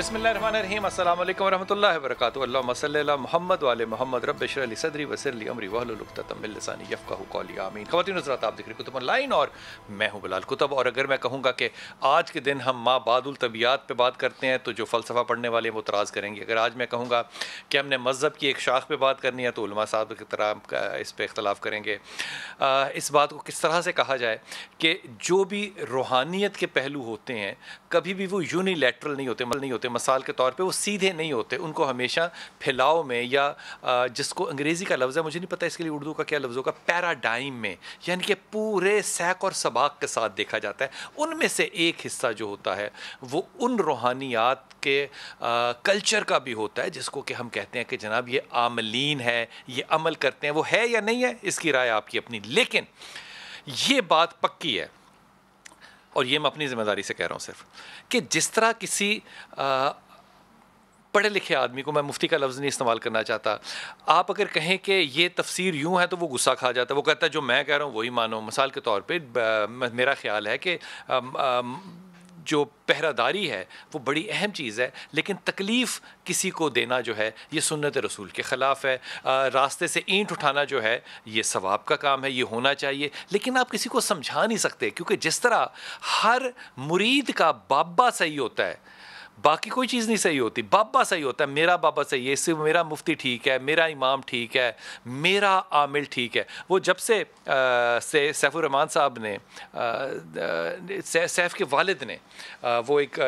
बिस्मिल्लाहिर्रहमानिर्रहीम अस्सलाम वालेकुम रहमतुल्लाहि व बरकातुहू। अल्लाहुम्मा सल्लि अला मुहम्मद व आले मुहम्मद। रब्बि इश्रह ली सदरी व यस्सिर ली अमरी वहलुल उक़दतम मिन लिसानी यफ़क़हू क़ौली। आमीन। ख़वातीन हज़रात, आप देख रहे हैं कुतुब ऑनलाइन और मैं हूं बिलाल कुतुब। और अगर मैं कहूँगा कि आज के दिन हम माबादुल तबियात पे बात करते हैं तो जो फ़लसफ़ा पढ़ने वाले हैं वो तराज़ करेंगे। अगर आज मैं कहूँगा कि हमने मज़हब की एक शाख पे बात करनी है तो उलमा साहब की तरह इस पर इख्तलाफ करेंगे। इस बात को किस तरह से कहा जाए कि जो भी रूहानियत के पहलू होते हैं कभी भी वो यूनिलैटरल नहीं होते। मिसाल के तौर पे वो सीधे नहीं होते, उनको हमेशा फैलाव में या जिसको अंग्रेज़ी का लफ्ज़ है, मुझे नहीं पता इसके लिए उर्दू का क्या लफ्ज़ होगा, पैराडाइम में, यानी कि पूरे सैक और सबाक के साथ देखा जाता है। उनमें से एक हिस्सा जो होता है वो उन रूहानियात के कल्चर का भी होता है जिसको कि हम कहते हैं कि जनाब ये आमलीन है, ये अमल करते हैं। वो है या नहीं है इसकी राय आपकी अपनी, लेकिन ये बात पक्की है और ये मैं अपनी ज़िम्मेदारी से कह रहा हूँ सिर्फ कि जिस तरह किसी पढ़े लिखे आदमी को, मैं मुफ्ती का लफ्ज़ नहीं इस्तेमाल करना चाहता, आप अगर कहें कि ये तफसीर यूँ है तो वो गुस्सा खा जाता है, वो कहता है जो मैं कह रहा हूँ वही मानो। मिसाल के तौर पे मेरा ख्याल है कि जो पहरादारी है वो बड़ी अहम चीज़ है, लेकिन तकलीफ़ किसी को देना जो है ये सुन्नत रसूल के ख़िलाफ़ है। रास्ते से ईंट उठाना जो है ये सवाब का काम है, ये होना चाहिए, लेकिन आप किसी को समझा नहीं सकते, क्योंकि जिस तरह हर मुरीद का बाबा सही होता है, बाकी कोई चीज़ नहीं सही होती, बाबा सही होता है। मेरा बाबा सही है, इससे मेरा मुफ्ती ठीक है, मेरा इमाम ठीक है, मेरा आमिल ठीक है। वो जब से सैफुर रहमान साहब ने, सैफ के वालिद ने, वो एक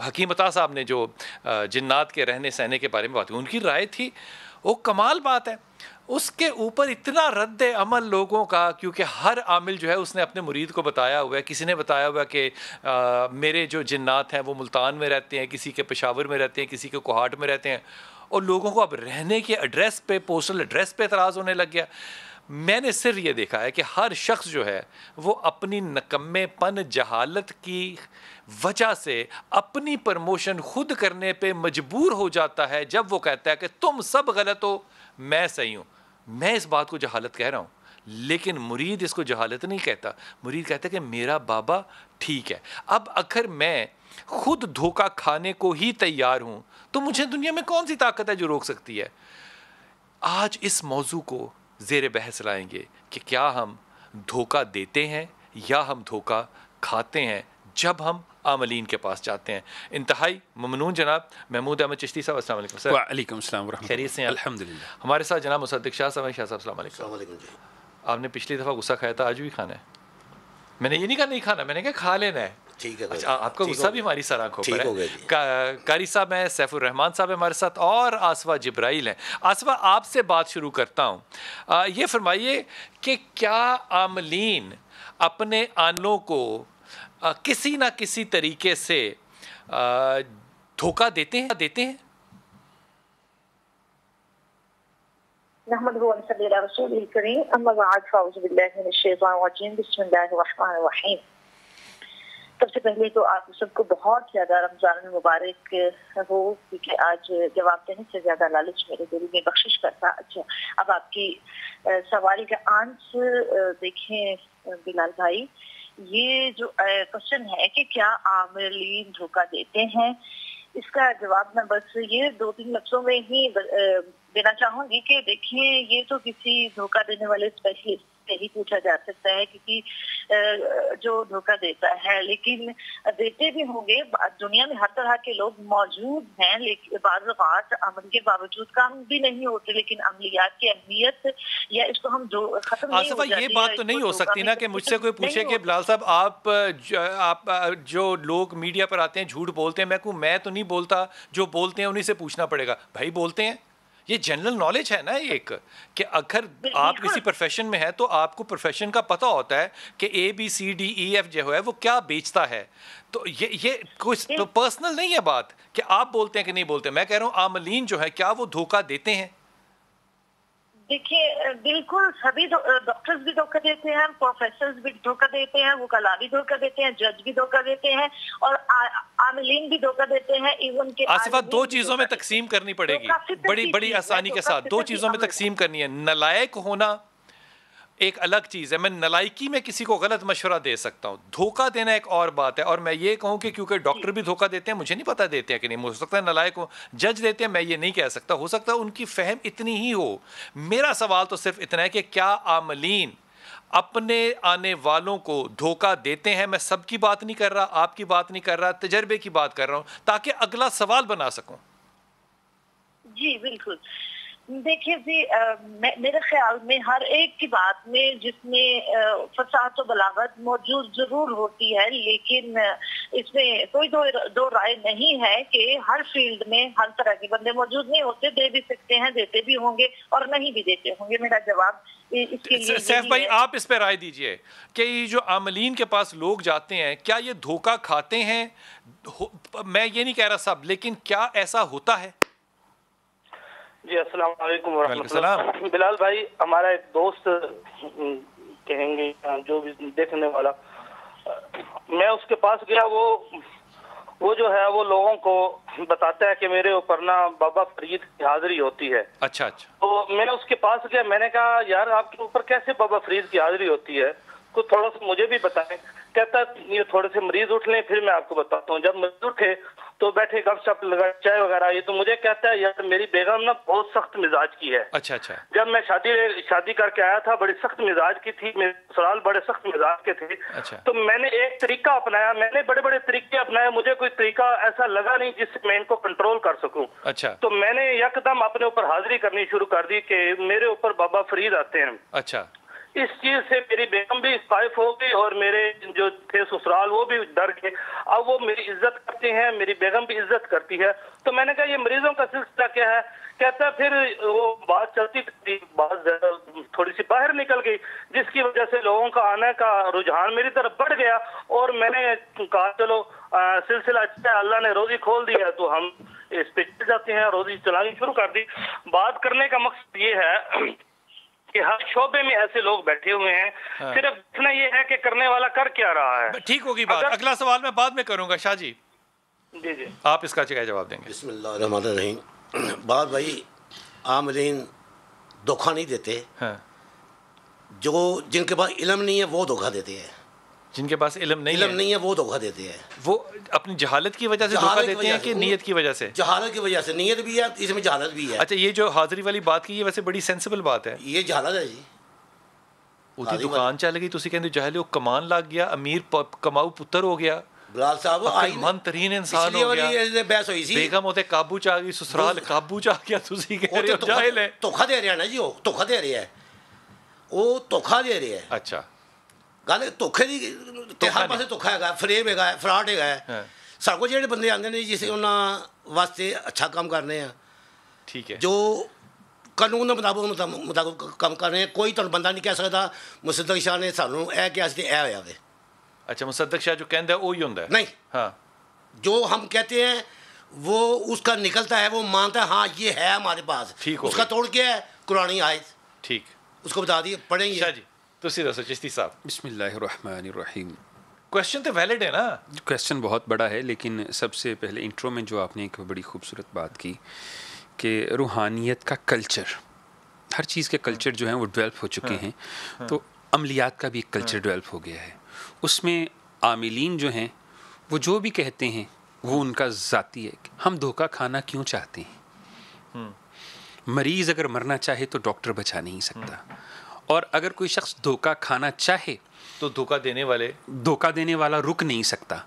हकीम अता साहब ने जो जिन्नात के रहने सहने के बारे में बात की, उनकी राय थी, वो कमाल बात है। उसके ऊपर इतना रद्द अमल लोगों का, क्योंकि हर आमिल जो है उसने अपने मुरीद को बताया हुआ है। किसी ने बताया हुआ है कि मेरे जो जिन्नात हैं वो मुल्तान में रहते हैं, किसी के पेशावर में रहते हैं, किसी के कोहाट में रहते हैं, और लोगों को अब रहने के एड्रेस पे, पोस्टल एड्रेस पे एतराज़ होने लग गया। मैंने सिर्फ ये देखा है कि हर शख्स जो है वो अपनी नकम्मेपन, जहालत की वजह से अपनी प्रमोशन खुद करने पे मजबूर हो जाता है जब वो कहता है कि तुम सब गलत हो, मैं सही हूँ। मैं इस बात को जहालत कह रहा हूँ, लेकिन मुरीद इसको जहालत नहीं कहता। मुरीद कहता है कि मेरा बाबा ठीक है। अब अगर मैं खुद धोखा खाने को ही तैयार हूँ तो मुझे दुनिया में कौन सी ताकत है जो रोक सकती है। आज इस मौजू को ज़ेर बहस लाएंगे कि क्या हम धोखा देते हैं या हम धोखा खाते हैं जब हम आमलीन के पास जाते हैं। इंतहाई ममनून जनाब महमूद अहमद चिश्ती साहब, अस्सलाम वालेकुम सर। वालेकुम अस्सलाम व रहमतुल्लाह। खैरियत से हैं? अल्हम्दुलिल्लाह। हमारे साथ जनाब मुसद्दिक शाह साहब, शाह साहब अस्सलाम वालेकुम। अस्सलाम वालेकुम जी। आपने पिछली दफ़ा गुस्सा खाया था, आज भी खाना है? मैंने ये नहीं कहा नहीं खाना, मैंने कहा खा लेना है। ठीक है। अच्छा, आपका गुस्सा भी हमारी सर आंखों पर है। जी। कारी साहब हैं, सैफुर रहमान साहब है हमारे साथ, और आसफा जिब्राइल हैं। आसफा, आपसे बात शुरू करता हूँ। ये फरमाइए कि क्या आमलीन अपने आनों को किसी ना किसी तरीके से धोखा देते हैं? नहमदुहु व नसल्ली अला रसूलिल करीम, अम्मा बअद, फ़अऊज़ु बिल्लाहि मिनश शैतानिर रजीम, बिस्मिल्लाहिर रहमानिर रहीम। सबसे पहले तो आप सबको बहुत ज़्यादा रमज़ान मुबारक हो, क्योंकि आज जवाब देने से ज़्यादा लालच मेरे दिल में बख्शिश करता। अच्छा, अब आपकी सवाल का आंसर देखें बिलाल भाई, ये जो क्वेश्चन है कि क्या आमिलीन धोखा देते हैं, इसका जवाब मैं बस ये 2-3 लफ्जों में ही देना चाहूंगी कि देखिए, ये तो किसी धोखा देने वाले स्पेशलिस्ट से ही पूछा जा सकता है, क्योंकि जो धोखा देता है, लेकिन देते भी होंगे। दुनिया में हर तरह के लोग मौजूद हैं, लेकिन बाज़ औक़ात अमल के बावजूद काम भी नहीं होते, लेकिन अमलियात की अहमियत या इसको हम जो खत्म नहीं हो जाती, ये बात तो नहीं हो सकती ना कि मुझसे कोई पूछे कि बिलाल साहब आप जो लोग मीडिया पर आते हैं झूठ बोलते हैं, मैं कहूँ मैं तो नहीं बोलता, जो बोलते हैं उन्हीं से पूछना पड़ेगा। भाई बोलते हैं, ये जनरल नॉलेज है ना एक, कि अगर आप किसी प्रोफेशन में हैं तो आपको प्रोफेशन का पता होता है कि ABCDEF जो है वो क्या बेचता है। तो ये कोई तो पर्सनल नहीं है बात कि आप बोलते हैं कि नहीं बोलते। मैं कह रहा हूँ आमलीन जो है क्या वो धोखा देते हैं? देखिए, बिल्कुल सभी डॉक्टर्स भी धोखा देते हैं, प्रोफेसर्स भी धोखा देते हैं, वकला भी धोखा देते हैं, जज भी धोखा देते हैं, और आमिलीन भी धोखा देते हैं। इवन के आसिफा, 2 चीजों में तकसीम करनी पड़ेगी, बड़ी बड़ी आसानी के साथ 2 चीजों में तकसीम करनी है। नलायक होना एक अलग चीज़ है। मैं नलायकी में किसी को गलत मशवरा दे सकता हूँ, धोखा देना एक और बात है। और मैं ये कहूँ कि क्योंकि डॉक्टर भी धोखा देते हैं, मुझे नहीं पता देते हैं कि नहीं, हो सकता है नलायक हो, जज देते हैं, मैं ये नहीं कह सकता, हो सकता है उनकी फहम इतनी ही हो। मेरा सवाल तो सिर्फ इतना है कि क्या आमलीन अपने आने वालों को धोखा देते हैं? मैं सबकी बात नहीं कर रहा, आपकी बात नहीं कर रहा, तजर्बे की बात कर रहा हूँ, ताकि अगला सवाल बना सकूं। जी बिल्कुल। देखिए जी, मेरे ख्याल में हर एक की बात में जिसमें फसाहत और बलागत मौजूद जरूर होती है, लेकिन इसमें कोई दो राय नहीं है कि हर फील्ड में हर तरह के बंदे मौजूद नहीं होते, दे भी सकते हैं, देते भी होंगे और नहीं भी देते होंगे। मेरा जवाब इसके लिए सैफ भाई, आप इस पे राय दीजिए कि ये जो आमलीन के पास लोग जाते हैं, क्या ये धोखा खाते हैं? मैं ये नहीं कह रहा सब, लेकिन क्या ऐसा होता है? जी अस्सलाम वालेकुम वरहमतुल्लाह। बिलाल भाई, हमारा एक दोस्त कहेंगे जो भी देखने वाला, मैं उसके पास गया, वो जो है वो लोगों को बताता है कि मेरे ऊपर ना बाबा फरीद की हाजिरी होती है। अच्छा। तो मैं उसके पास गया, मैंने कहा यार आपके ऊपर कैसे बाबा फरीद की हाजिरी होती है, कुछ थोड़ा सा मुझे भी बताएं। कहता ये थोड़े से मरीज उठ लें फिर मैं आपको बताता हूँ। जब मरीज उठे तो बैठे गपशप लगा, चाय वगैरह आई, तो मुझे कहता है यार मेरी बेगम ना बहुत सख्त मिजाज की है। अच्छा। जब मैं शादी करके आया था बड़ी सख्त मिजाज की थी, मेरे ससुराल बड़े सख्त मिजाज के थे। अच्छा। तो मैंने एक तरीका अपनाया, मैंने बड़े बड़े तरीके अपनाए, मुझे कोई तरीका ऐसा लगा नहीं जिससे मैं इनको कंट्रोल कर सकूं। अच्छा। तो मैंने यकदम अपने ऊपर हाजिरी करनी शुरू कर दी कि मेरे ऊपर बाबा फरीद आते हैं। अच्छा। इस चीज से मेरी बेगम भी कायफ हो गई और मेरे जो थे ससुराल वो भी डर गए। अब वो मेरी इज्जत करते हैं, मेरी बेगम भी इज्जत करती है। तो मैंने कहा ये मरीजों का सिलसिला क्या है? कहता फिर वो बात चलती बात थोड़ी सी बाहर निकल गई, जिसकी वजह से लोगों का आने का रुझान मेरी तरफ बढ़ गया और मैंने कहा चलो सिलसिला अच्छा है, अल्लाह ने रोजी खोल दी है तो हम इस पे चल जाते हैं, रोजी चलानी शुरू कर दी। बात करने का मकसद ये है कि हर शोबे में ऐसे लोग बैठे हुए हैं। हाँ। सिर्फ इतना ये है कि करने वाला कर क्या रहा है। ठीक होगी बात, अगला सवाल मैं बाद में करूंगा। शाह जी जी आप इसका क्या जवाब देंगे? बिस्मिल्लाहिर्रहमानिर्रहीम। बात भाई, आमलीन धोखा नहीं देते। हाँ। जो जिनके पास इल्म नहीं है वो धोखा देते हैं, जिनके पास इल्म नहीं है वो धोखा देते हैं। वो अपनी जहालत की वजह से धोखा देते हैं कि नीयत की वजह से? जहालत की वजह से, नीयत भी है इसमें, जहालत भी है। अच्छा, ये जो हाजिरी वाली बात की, ये वैसे बड़ी सेंसिबल बात है। ये जहालत है जी। ਉਹਦੀ दुकान चल गई, ਤੁਸੀਂ ਕਹਿੰਦੇ जहले वो कमान लग गया, अमीर कमाऊ पुत्र हो गया, बिलाल साहब अकलमंद तरीन इंसान हो गया, बहस हुई सी, बेगम ਉਹਦੇ काबू च आ गई, ससुराल काबू च आ गया, ਤੁਸੀਂ कह रहे हो जाहिल है। धोखा दे रहा है ना जी, वो धोखा दे रहा है, वो धोखा दे रहा है। अच्छा, गल धोखे की हर पासे धोखा है, फरेब है, फ्रॉड है। ਸਾਡੇ ਕੋਲ ਜਿਹੜੇ ਬੰਦੇ ਆਉਂਦੇ ਨੇ ਜਿਸ ਉਹਨਾਂ ਵਾਸਤੇ ਅੱਛਾ ਕੰਮ ਕਰਨੇ ਆ, ठीक है, जो ਕਾਨੂੰਨ ਦੇ ਮੁਤਾਬਕ ਕੰਮ ਕਰ ਰਹੇ ਆ। ਕੋਈ ਤੁਹਾਨੂੰ ਬੰਦਾ ਨਹੀਂ ਕਹਿ ਸਕਦਾ ਮੁਸੱਦਕ ਸ਼ਾਹ ਨੇ ਸਾਨੂੰ ਇਹ ਕਿਹਾ ਸੀ ਤੇ ਇਹ ਹੋਇਆ ਵੇ। अच्छा, मुसद्दक शाह जो कहता है वही होता है? नहीं, हाँ, जो हम कहते हैं वो उसका निकलता है, वो मानता है हाँ ये है हमारे पास, ठीक, उसका तोड़ के है कुरानी आयत, ठीक, उसको बता दिए पढ़ेंगे। शाह जी तुसी दसो चिश्ती साहब। बिस्मिल्लाहिर्रहमानिर्रहीम। क्वेश्चन तो वैलिड है ना? क्वेश्चन बहुत बड़ा है, लेकिन सबसे पहले इंट्रो में जो आपने एक बड़ी खूबसूरत बात की कि रूहानियत का कल्चर, हर चीज़ के कल्चर जो हैं वो डेवलप हो चुके हैं, तो अमलियात का भी एक कल्चर डेवलप हो गया है। उसमें आमिलीन जो हैं वो जो भी कहते हैं वो उनका ज़ाती है। हम धोखा खाना क्यों चाहते हैं? मरीज़ अगर मरना चाहे तो डॉक्टर बचा नहीं सकता, और अगर कोई शख्स धोखा खाना चाहे तो धोखा देने वाला रुक नहीं सकता।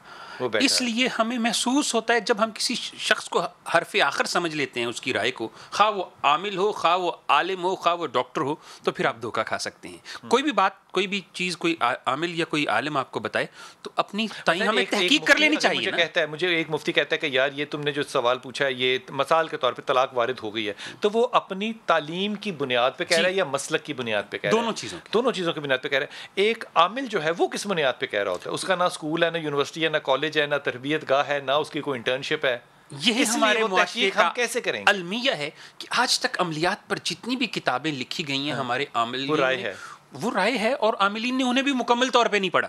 इसलिए हमें महसूस होता है जब हम किसी शख्स को हरफ आखिर समझ लेते हैं, उसकी राय को, खा वो आमिल हो, खा वो आलिम हो, खा वो डॉक्टर हो, तो फिर आप धोखा खा सकते हैं। कोई भी बात, कोई भी चीज़, कोई आमिल या कोई आलिम आपको बताए तो अपनी ताई हमें तहकीक कर लेनी चाहिए ना। मुझे एक मुफ्ती कहता है कि यार ये तुमने जो सवाल पूछा है ये मसाल के तौर पे तलाक वारिद हो गई है, तो वो अपनी तालीम की बुनियाद पे कह रहा है या मसलक की बुनियाद पे कह रहा है? दोनों चीज़ों की बुनियाद पे कह रहा है। एक आमिल जो है वो किस बुनियाद पे कह रहा होता है? उसका ना स्कूल है, ना यूनिवर्सिटी है, ना कॉलेज है, ना तरबियत गाह है, ना उसकी कोई इंटर्नशिप है। यह हमारे मुआशरे का कैसे करेंगे? अलमिया है कि आज तक अमलियात पर जितनी भी किताबें लिखी गई हैं हमारे आमिलीन, वो राय है और आमिलीन ने उन्हें भी मुकम्मल तौर पे नहीं पढ़ा।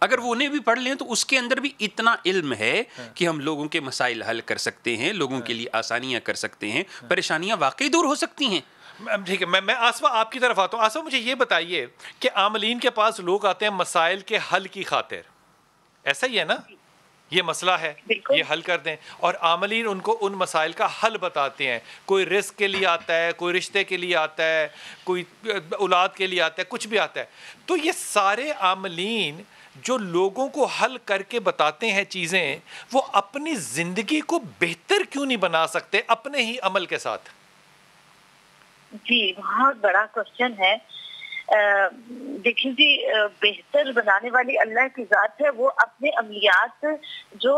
अगर वो उन्हें भी पढ़ लें तो उसके अंदर भी इतना इल्म है कि हम लोगों के मसाइल हल कर सकते हैं, लोगों के लिए आसानियां कर सकते हैं, परेशानियां वाकई दूर हो सकती हैं। ठीक है, मैं आसवा आपकी तरफ आता हूँ। आसवा, मुझे ये बताइए कि आमलीन के पास लोग आते हैं मसाइल के हल की खातिर, ऐसा ही है ना? ये मसला है, ये हल कर दें, और आमलीन उनको उन मसाइल का हल बताते हैं। कोई रिस्क के लिए आता है, कोई रिश्ते के लिए आता है, कोई औलाद के लिए आता है, कुछ भी आता है। तो ये सारे आमलीन जो लोगों को हल करके बताते हैं चीज़ें, वो अपनी ज़िंदगी को बेहतर क्यों नहीं बना सकते अपने ही अमल के साथ? जी, बहुत बड़ा क्वेश्चन है। देखिए जी, बेहतर बनाने वाली अल्लाह की ज़ात है। वो अपने अमलियात जो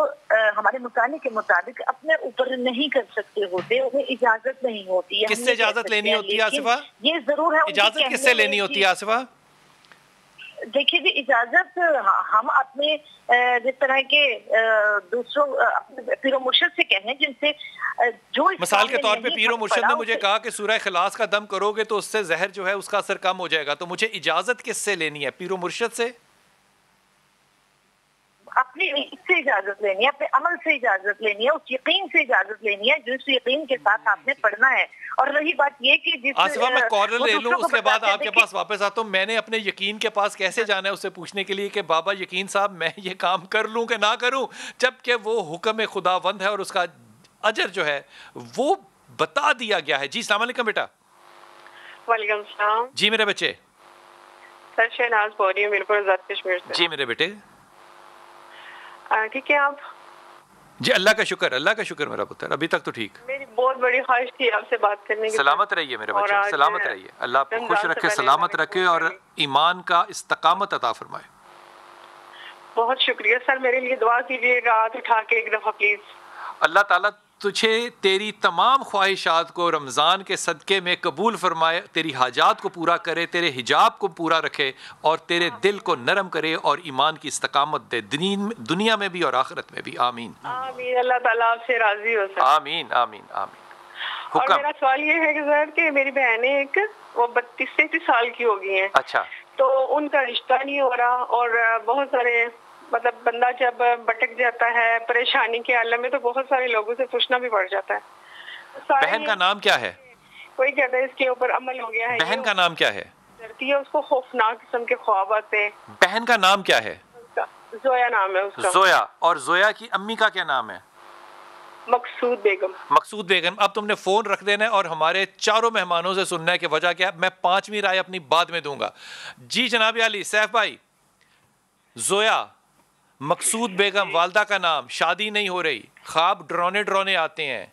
हमारे मुताले के मुताबिक अपने ऊपर नहीं कर सकते होते, उन्हें इजाजत नहीं होती है। किससे इजाजत लेनी होती है आसिफा? ये जरूर है, इजाजत किससे लेनी होती है आसिफा? देखिए जी, इजाजत हम अपने जिस तरह के दूसरों पीरो मुर्शिद से कहें, जिनसे जो मिसाल के तौर पे पीरो मुर्शिद ने मुझे कहा कि सूरह खिलास का दम करोगे तो उससे जहर जो है उसका असर कम हो जाएगा, तो मुझे इजाजत किससे लेनी है? पीरो मुर्शिद से? अपनी इससे इजाजत लेनी है, अपने अमल से इजाजत लेनी है, उस यकीन से इजाजत लेनी है जिस यकीन के साथ आपने पढ़ना है। और रही बात ये कि जिस आसिफा, मैं कॉर्नर ले लूं, उसके बाद आपके पास वापस आता हूं। मैंने अपने यकीन के पास कैसे जाना है उससे पूछने के लिए कि बाबा यकीन साहब, मैं ये काम कर लूं कि ना करूं, जबकि वो हुक्म खुदावंद है और उसका अजर जो है वो बता दिया गया है। जी अस्सलाम वालेकुम बेटा। वालेकुम सलाम। जी मेरे बच्चे। सर शहनाज बोल रही हूँ मीरपुर आजाद कश्मीर से। जी मेरे बेटे। ठीक है आप? जी अल्लाह का शुक्र मेरा पुत्र, अभी तक तो ठीक। मेरी बहुत बड़ी ख्वाहिश थी आपसे बात करने की। सलामत रहिए मेरे बच्चे, सलामत रहिए, अल्लाह आपको खुश रखे, सलामत रखे और ईमान का इस्तकामत अता फरमाए। बहुत शुक्रिया सर, मेरे लिए दुआ कीजिए रात उठा के एक दफा प्लीज। अल्लाह ताला तुझे तेरी तमाम ख्वाहिशात को रमज़ान के सदक़े में कबूल फरमाए, तेरी हाजात को पूरा करे, तेरे हिजाब को पूरा रखे और तेरे दिल को नरम करे और ईमान की इस्तकामत दे, दुनिया में भी और आखिरत में भी। आमीन आमीन। अल्लाह ताला आपसे राजी हो सर। आमीन आमीन आमीन। और मेरा सवाल ये है कि सर कि मेरी बहन है एक, वो 32-33 साल की हो गई है। अच्छा। तो उनका रिश्ता नहीं हो रहा और बहुत सारे मतलब बंदा जब भटक जाता है परेशानी के आलम में तो बहुत सारे लोगों से पूछना भी पड़ जाता है। बहन का नाम क्या है? कोई कहता है इसके ऊपर अमल हो गया है। बहन का नाम क्या है? डरती है, उसको खौफनाक किस्म के ख्वाब आते हैं। बहन का नाम क्या है? जोया नाम है उसका। जोया। और जोया की अम्मी का क्या नाम है? मकसूद बेगम। मकसूद बेगम। अब तुमने फोन रख देना है और हमारे चारों मेहमानों से सुनना है कि वजह क्या है। मैं 5वीं राय अपनी बाद में दूंगा। जी जनाब अली, सैफ भाई, जोया, मकसूद बेगम वालदा का नाम, शादी नहीं हो रही, ख्वाब डराने आते हैं,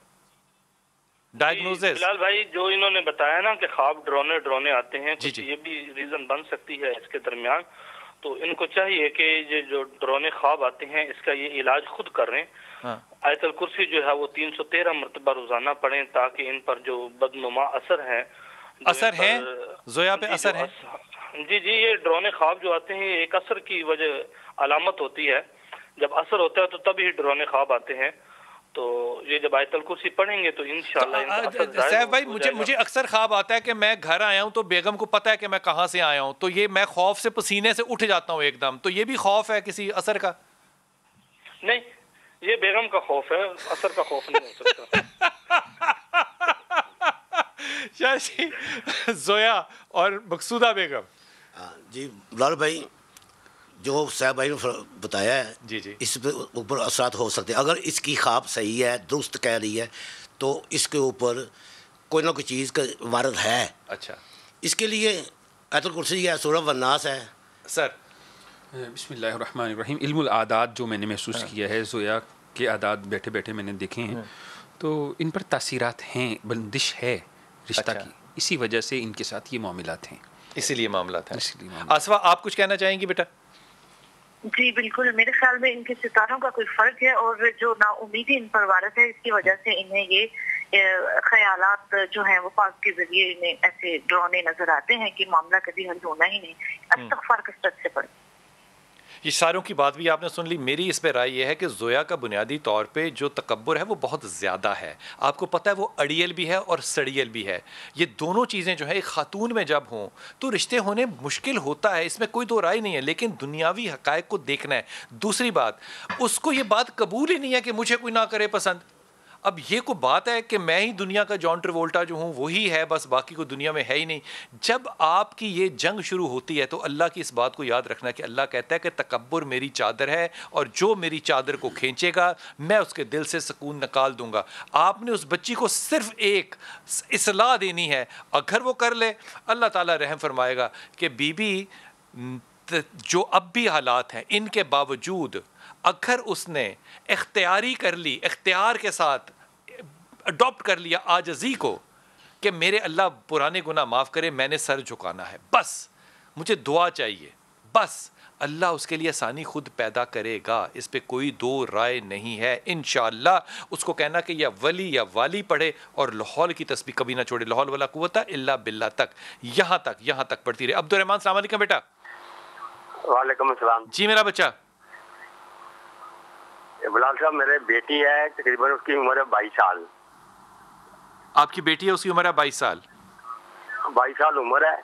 डायग्नोसिस। बिलाल भाई जो इन्होंने बताया ना कि ख्वाब डराने आते हैं, जी जी। ये भी रीजन बन सकती है इसके दरमियान। तो इनको चाहिए कि ये जो डराने ख्वाब आते हैं इसका ये इलाज खुद कर रहे हैं। हाँ। आयतुल कुर्सी जो है वो 313 मरतबा रोजाना पढ़ें ताकि इन पर जो बदनुमा असर है जोया पे असर है। जी जी, ये डराने ख्वाब जो आते हैं एक असर की वजह अलामत होती है। जब असर होता है तो तभी डराने ख्वाब आते हैं। तो ये जब आयतुल कुर्सी पढ़ेंगे तो इंशाल्लाह सैफ भाई, मुझे अक्सर ख्वाब आता है कि मैं घर आया हूँ तो बेगम को पता है कि मैं कहाँ से आया हूँ, तो ये मैं खौफ से पसीने से उठ जाता हूँ एकदम, तो ये भी खौफ है किसी असर का? नहीं, ये बेगम का खौफ है, असर का खौफ नहीं हो सकता। जोया और मकसूदा बेगम। जी लाल भाई, जो साहब भाई ने बताया है जी जी, इस पे ऊपर असरात हो सकते हैं। अगर इसकी ख्वाब सही है, दुरुस्त कह रही है, तो इसके ऊपर कोई ना कोई चीज़ का वारद है। अच्छा, इसके लिए आयतुल कुर्सी है, सूरह वन्नास है। सर बिस्मिल्लाहिर्रहमानिर्रहीम। इल्मुल आदात जो मैंने महसूस किया है, जोया के आदात बैठे बैठे मैंने देखे हैं, तो इन पर तासीरात हैं, बंदिश है रिश्ता की, इसी वजह से इनके साथ ये मामलात हैं, इसीलिए मामला था। आसवा, आप कुछ कहना चाहेंगी बेटा? जी बिल्कुल, मेरे ख्याल में इनके सितारों का कोई फर्क है और जो नाउमीदी इन पर वारद है, इसकी वजह से इन्हें ये ख्यालात जो हैं वो पाक के जरिए इन्हें ऐसे डराने नजर आते हैं कि मामला कभी हल होना ही नहीं। अस्तग़फ़ार कसरत से पढ़े। ये सारों की बात भी आपने सुन ली। मेरी इस पे राय ये है कि जोया का बुनियादी तौर पे जो तकब्बुर है वो बहुत ज़्यादा है। आपको पता है वो अड़ियल भी है और सड़ियल भी है। ये दोनों चीज़ें जो है एक ख़ातून में जब हों तो रिश्ते होने मुश्किल होता है, इसमें कोई दो राय नहीं है, लेकिन दुनियावी हक़ाइक़ को देखना है। दूसरी बात, उसको ये बात कबूल ही नहीं है कि मुझे कोई ना करे पसंद। अब ये कोई बात है कि मैं ही दुनिया का जॉन ट्रेवोल्टा जो हूँ वही है, बस बाकी को दुनिया में है ही नहीं। जब आपकी ये जंग शुरू होती है तो अल्लाह की इस बात को याद रखना कि अल्लाह कहता है कि तकब्बुर मेरी चादर है और जो मेरी चादर को खींचेगा मैं उसके दिल से सुकून निकाल दूंगा। आपने उस बच्ची को सिर्फ एक इस्लाह देनी है, अगर वो कर ले अल्लाह ताला रहम फरमाएगा कि बीबी जो अब भी हालात हैं इनके बावजूद अगर उसने इख्तियारी कर ली, इख्तियार के साथ अडॉप्ट कर लिया आजज़ी को कि मेरे अल्लाह पुराने गुनाह माफ़ करे, मैंने सर झुकाना है, बस मुझे दुआ चाहिए, बस अल्लाह उसके लिए आसानी खुद पैदा करेगा, इस पे कोई दो राय नहीं है। इंशाअल्लाह उसको कहना कि या वली या वाली पढ़े और लाहौल की तस्बीह कभी ना छोड़े, लाहौल वाला कुव्वता इल्ला बिल्ला तक, यहाँ तक पढ़ती रहे। अब्दुर्रहमान अस्सलाम वालेकुम बेटा। वालेकुम अस्सलाम जी मेरा बच्चा। बिलाल साहब मेरे बेटी है, तकरीबन उसकी उम्र है 22 साल। आपकी बेटी है, उसकी उम्र है 22 साल? 22 साल उम्र है।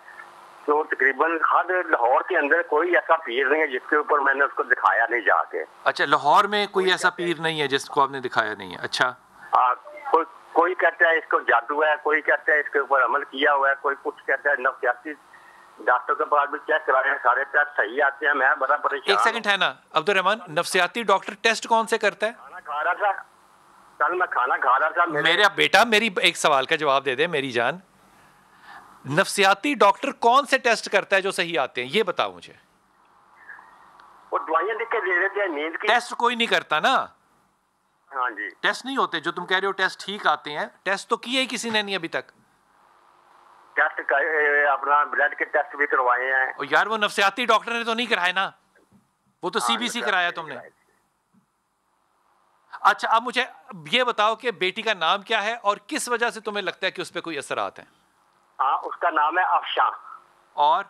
तो तकरीबन हर लाहौर के अंदर कोई ऐसा पीर नहीं है जिसके ऊपर मैंने उसको दिखाया नहीं जाके। अच्छा, लाहौर में कोई ऐसा पीर नहीं है जिसको आपने दिखाया नहीं है? अच्छा, कोई कहता है इसको जादू है, कोई कहता है इसके ऊपर अमल किया हुआ है, कोई कुछ कहता है नफ्सियाती, डॉक्टर के पास भी चेक कराए हैं, सारे टेस्ट सही आते हैं। मैं बड़ा परेशान। एक सेकंड है ना अब्दुर्रहमान, नफ्सियाती डॉक्टर टेस्ट कौन से करता है? खाना खा रहा था, कल मैं खाना खा रहा था। मेरा बेटा मेरी एक सवाल का जवाब दे दे मेरी जान, नफ्सियाती डॉक्टर कौन से टेस्ट करता है जो सही आते हैं, ये बताओ मुझे। वो दवाइयां लिख के दे देते हैं नींद की। टेस्ट कोई नहीं करता ना? हाँ जी, टेस्ट नहीं होते जो तुम कह रहे हो, टेस्ट ठीक आते हैं, टेस्ट तो किए ही किसी ने नहीं अभी तक। टेस्ट अपना ब्लड के टेस्ट भी करवाए हैं। और यार वो नफ्सियाती डॉक्टर ने तो नहीं कराए ना, वो तो सीबीसी कराया तुमने। अच्छा, अब मुझे ये बताओ कि बेटी का नाम क्या है और किस वजह से तुम्हें लगता है कि उस पर कोई असरात हैं? हाँ, उसका नाम है अफशा। और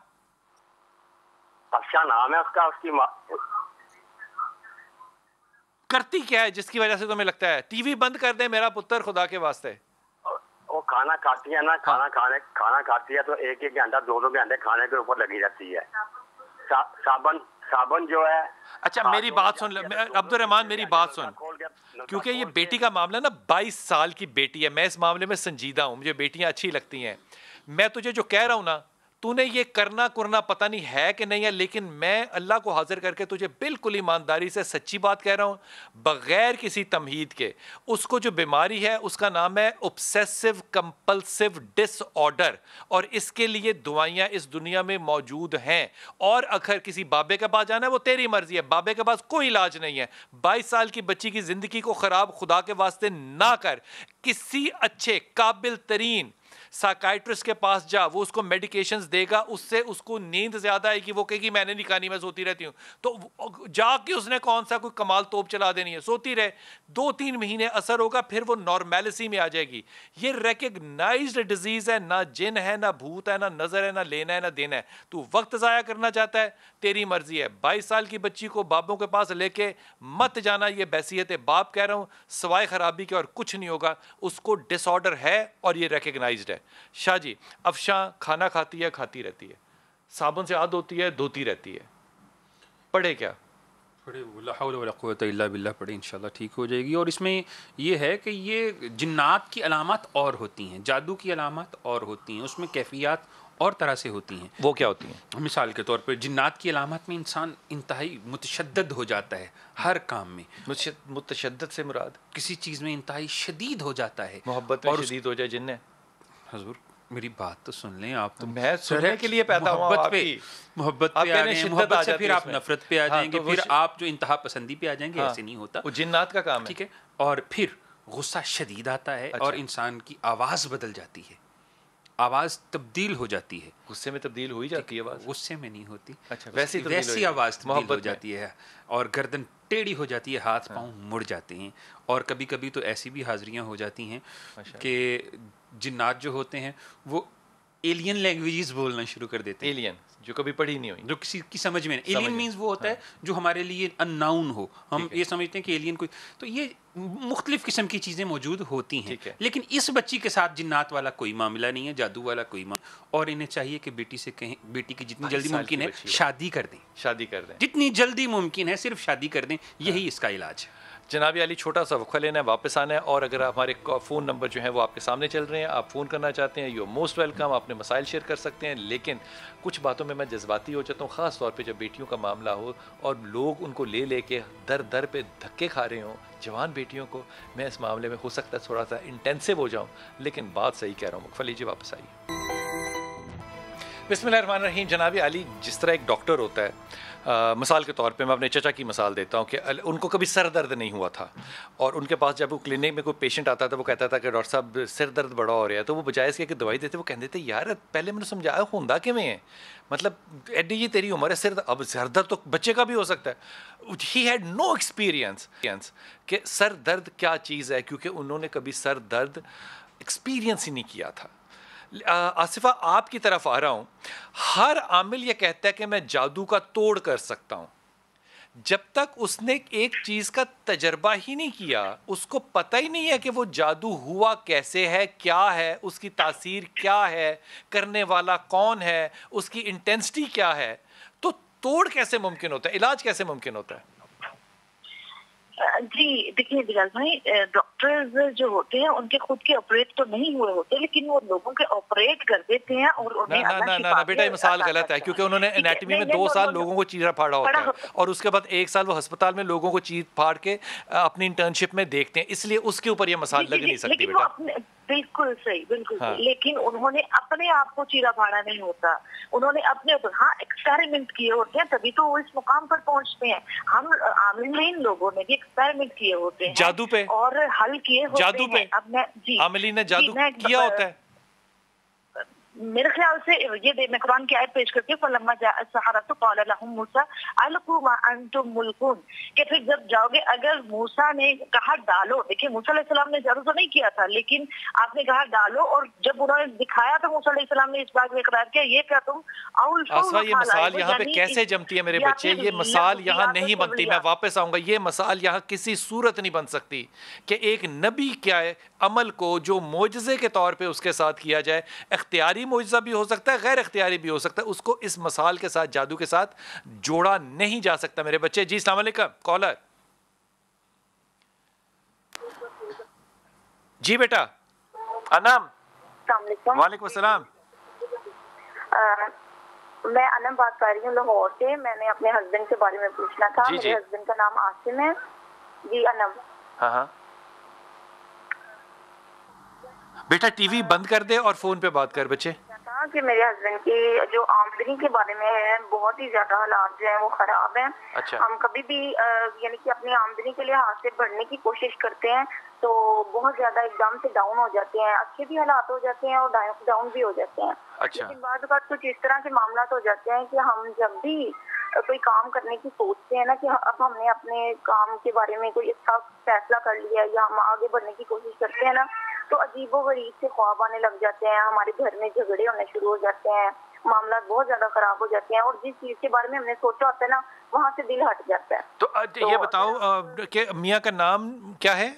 अफशा नाम है उसका। उसकी करती क्या है जिसकी वजह से तुम्हें लगता है? टीवी बंद कर दे मेरा पुत्र, खुदा के वास्ते। वो खाना खाती है ना, खाना खाती है तो एक घंटा 2 घंटे खाने के ऊपर लगी रहती है। साबन जो है। अच्छा मेरी बात सुन अब्दुर्रहमान, मेरी बात सुन, क्योंकि ये बेटी का मामला ना 22 साल की बेटी है, मैं इस मामले में संजीदा हूँ, मुझे बेटियां अच्छी लगती हैं। मैं तुझे जो कह रहा हूँ ना, तूने ये करना पता नहीं है कि नहीं है, लेकिन मैं अल्लाह को हाजिर करके तुझे बिल्कुल ईमानदारी से सच्ची बात कह रहा हूँ, बगैर किसी तमहीद के। उसको जो बीमारी है उसका नाम है ऑब्सेसिव कंपल्सिव डिसऑर्डर, और इसके लिए दवाइयाँ इस दुनिया में मौजूद हैं। और अगर किसी बाबे के पास जाना है वो तेरी मर्जी है, बाबे के पास कोई इलाज नहीं है। 22 साल की बच्ची की ज़िंदगी को ख़राब खुदा के वास्ते ना कर, किसी अच्छे काबिल तरीन साइकाइट्रिस्ट के पास जा, वो उसको मेडिकेशंस देगा, उससे उसको नींद ज्यादा आएगी, वो कहेगी मैंने नहीं कहानी, मैं सोती रहती हूँ। तो जाके उसने कौन सा कोई कमाल तोप चला देनी है, सोती रहे, 2-3 महीने असर होगा, फिर वो नॉर्मेलिटी में आ जाएगी। ये रिकग्नाइज्ड डिजीज है, ना जिन है, ना भूत है, ना नजर है, ना लेना है, ना देना है। तू वक्त जाया करना चाहता है, तेरी मर्जी है। 22 साल की बच्ची को बापों के पास लेके मत जाना, ये बैसियत बाप कह रहा हूँ, सवाए खराबी के और कुछ नहीं होगा। उसको डिसऑर्डर है और ये रिकग्नाइज्ड है। शाह जी, अफशा खाना खाती है, खाती रहती है, साबुन से हाथ धोती है, धोती रहती है, पढ़े क्या? पढ़े ला हौला वला कुव्वता इल्ला बिल्लाह, पढ़े इंशाल्लाह ठीक हो जाएगी। और इसमें ये है कि ये जिन्नात की अलामत और होती हैं, जादू की अलामत और होती हैं, उसमें कैफियत और तरह से होती हैं। वो क्या होती हैं? मिसाल के तौर पर जिन्नात की अलामत में इंसान इंतहाई मुतशद्दद हो जाता है हर काम में। मुतशद्दद से मुराद किसी चीज़ में इंतहाई शदीद हो जाता है, मोहब्बत में शदीद हो जाए जिन्ने। हजूर मेरी बात तो सुन लें आप, तो मैं सुनने के लिए पैदा हुआ। मोहब्बत पे आ गए, मोहब्बत से फिर आप नफरत पे आ जाएंगे, फिर आप जो इंतहा पसंदी पे आ जाएंगे। ऐसे नहीं होता, वो जिन्नात का काम है, ठीक है। और फिर गुस्सा शदीद आता है और इंसान की आवाज़ बदल जाती है, आवाज़ तब्दील हो जाती है। गुस्से में तब्दील हो ही जाती है आवाज़? गुस्से में नहीं होती। अच्छा, वैसी आवाज़ तब्दील हो जाती है और गर्दन टेढ़ी हो जाती है, हाथ पाँव मुड़ जाते हैं। और कभी कभी तो ऐसी भी हाजिरियाँ हो जाती हैं कि जिन्नात जो होते हैं वो एलियन लैंग्वेजेस बोलना शुरू कर देते हैं। एलियन जो कभी पढ़ी नहीं हुई, जो किसी की समझ में नहीं। एलियन मीन्स वो होता है जो हमारे लिए अननाउन हो, हम ये समझते हैं कि एलियन कोई, तो ये मुख्तलिफ किस्म की चीज़ें मौजूद होती हैं। लेकिन इस बच्ची के साथ जिन्नात वाला कोई मामला नहीं है, जादू वाला कोई मामला। और इन्हें चाहिए कि बेटी से कहें, बेटी की जितनी जल्दी मुमकिन है शादी कर दें, शादी कर दें, जितनी जल्दी मुमकिन है सिर्फ शादी कर दें, यही इसका इलाज है। जनाब अली, छोटा सा वक्फा लेना है, वापस आना है, और अगर हमारे फ़ोन नंबर जो हैं वो आपके सामने चल रहे हैं, आप फ़ोन करना चाहते हैं, यू मोस्ट वेलकम, अपने मसाइल शेयर कर सकते हैं। लेकिन कुछ बातों में मैं जज्बाती हो जाता हूँ, ख़ास तौर पे जब बेटियों का मामला हो और लोग उनको ले लेके दर दर पे धक्के खा रहे हों जवान बेटियों को। मैं इस मामले में हो सकता है थोड़ा सा इंटेंसिव हो जाऊँ, लेकिन बात सही कह रहा हूँ। वक्फा लीजिए, वापस आइए। बिस्मिल्लाहिर्रहमानिर्रहीम। जनाब अली, जिस तरह एक डॉक्टर होता है, मिसाल के तौर पे मैं अपने चचा की मिसाल देता हूँ कि उनको कभी सर दर्द नहीं हुआ था, और उनके पास जब वो क्लिनिक में कोई पेशेंट आता था, वो कहता था कि डॉक्टर साहब सिर दर्द बड़ा हो रहा है, तो वो बजाय इसके कि दवाई देते, वो कहते थे यार पहले मैंने समझाया होंदा किवें है, मतलब एडी ये तेरी उम्र है, अब सर दर्द तो बच्चे का भी हो सकता है। ही हैड नो एक्सपीरियंस कि सर दर्द क्या चीज़ है, क्योंकि उन्होंने कभी सर दर्द एक्सपीरियंस ही नहीं किया था। आसिफा, आपकी तरफ आ रहा हूँ। हर आमिल ये कहता है कि मैं जादू का तोड़ कर सकता हूँ। जब तक उसने एक चीज़ का तजर्बा ही नहीं किया, उसको पता ही नहीं है कि वो जादू हुआ कैसे है, क्या है, उसकी तासीर क्या है, करने वाला कौन है, उसकी इंटेंसिटी क्या है, तो तोड़ कैसे मुमकिन होता है, इलाज कैसे मुमकिन होता है? जी देखिए बिलाल भाई, डॉक्टर्स जो होते हैं उनके खुद के ऑपरेट तो नहीं हुए होते, लेकिन वो लोगों के ऑपरेट कर देते हैं और उन्हें ना बेटा, ये मिसाल गलत है, क्योंकि उन्होंने एनाटॉमी में 2 साल लोगों को चीरा फाड़ा होता है, और उसके बाद 1 साल वो अस्पताल में लोगों को चीर फाड़ के अपनी इंटर्नशिप में देखते हैं, इसलिए उसके ऊपर ये मिसाल लग नहीं सकती बेटा। बिल्कुल सही, बिल्कुल सही। लेकिन उन्होंने अपने आप को चीरा फाड़ा नहीं होता, उन्होंने अपने ऊपर एक्सपेरिमेंट किए होते हैं, तभी तो वो इस मुकाम पर पहुंचते हैं। हम आमिलीन लोगों ने भी एक्सपेरिमेंट किए होते हैं जादू पे, और हल किए होते जादू हैं। पे अब मैं जी आमिलीन ने जादू किया होता है। मेरे ख्याल से ये मैं कुरान की आयत पेश करती हूँ, फलम्मा जाअत सहारतु क़ाल लहुम मूसा अलक़ू मा अंतुम मुल्कून, कि फिर जब जाओगे, अगर मूसा ने कहा डालो, देखिए मूसा अलैहिस्सलाम ने जादू तो नहीं किया था, लेकिन आपने कहा डालो, और जब उन्होंने दिखाया तो मूसा अलैहिस्सलाम ने इस बात में इकरार किया, ये क्या तुम आसफा, ये मिसाल यहाँ पे कैसे जमती है मेरे बच्चे, ये मिसाल यहाँ नहीं बनती। मैं वापस आऊंगा, ये मिसाल यहाँ किसी सूरत नहीं बन सकती कि एक नबी क्या है अमल को जो मोजज़े के तौर पे उसके साथ किया जाए, इख्तियारी मोजज़ा भी हो सकता है, गैर इख्तियारी भी हो सकता है, उसको इस मिसाल के साथ, जादू के साथ जोड़ा नहीं जा सकता मेरे बच्चे। जी अस्सलाम वालेकुम, कॉलर। जी बेटा, अनम। वालेकुम अस्सलाम। मैं अनम बात कर रही हूँ लाहौर से। मैंने अपने हस्बैंड के बारे में पूछना था। मेरे हस्बैंड का नाम आसिम है। जी अनम। हाँ बेटा, टीवी बंद कर दे और फोन पे बात कर बच्चे। कि मेरे हस्बैंड की जो आमदनी के बारे में है, बहुत ही ज्यादा हालात जो है वो खराब हैं। अच्छा। हम कभी भी यानी कि अपनी आमदनी के लिए हाथ से बढ़ने की कोशिश करते हैं तो बहुत ज्यादा एकदम से डाउन हो जाते हैं। अच्छे भी हालात हो जाते हैं और डाउन भी हो जाते हैं। अच्छा। लेकिन बाद बात कुछ इस तरह के मामला हो जाते हैं कि हम जब भी कोई काम करने की सोचते हैं ना कि अब हमने अपने काम के बारे में कोई अच्छा फैसला कर लिया या हम आगे बढ़ने की कोशिश करते हैं ना, तो अजीबोगरीब से ख्वाब आने लग जाते हैं, हमारे घर में झगड़े होने शुरू हो जाते हैं, मामला बहुत ज्यादा खराब हो जाते हैं, और जिस चीज के बारे में हमने सोचा होता है ना, वहाँ से दिल हट जाता है। तो ये बताओ कि मियाँ का नाम क्या है?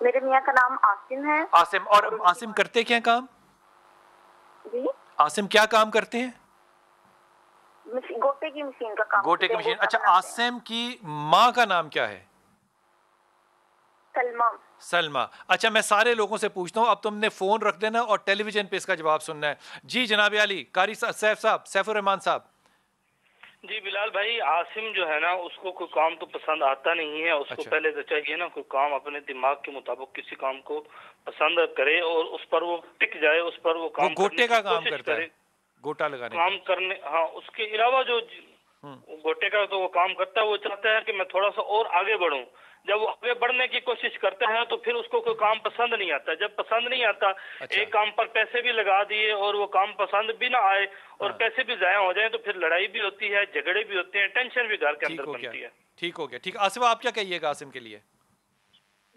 मेरे मियाँ का नाम आसिम है। आसिम। और आसिम करते क्या काम? जी, आसिम क्या काम करते हैं? गोटे की मशीन का काम। गोटे की मशीन। अच्छा, आसिम की माँ का नाम क्या है? सलमा। सलमा। अच्छा, मैं सारे लोगों से पूछता हूँ, अब तुमने फोन रख देना और टेलीविजन पे इसका जवाब सुनना है। जी जनाब अली, कारी साहब, सैफुर रहमान साहब। जी बिलाल भाई, आसिम जो है ना, उसको कोई काम तो पसंद आता नहीं है। उसको अच्छा। पहले तो चाहिए ना कोई काम अपने दिमाग के मुताबिक किसी काम को पसंद करे और उस पर वो टिक जाए, उस पर वो काम गोटे का काम करता है, गोटा लगाने काम करने। हाँ, उसके अलावा जो गोटे का तो वो काम करता है, वो चाहता है कि मैं थोड़ा सा और आगे बढ़ूं। जब वो आगे बढ़ने की कोशिश करता है तो फिर उसको कोई काम पसंद नहीं आता। जब पसंद नहीं आता, अच्छा। एक काम पर पैसे भी लगा दिए और वो काम पसंद भी ना आए और पैसे भी जाया हो जाए, तो फिर लड़ाई भी होती है, झगड़े भी होते हैं, टेंशन भी घर के अंदर बनती है। ठीक हो गया, ठीक। आसिफा, आप क्या कहिएगा आसिम के लिए?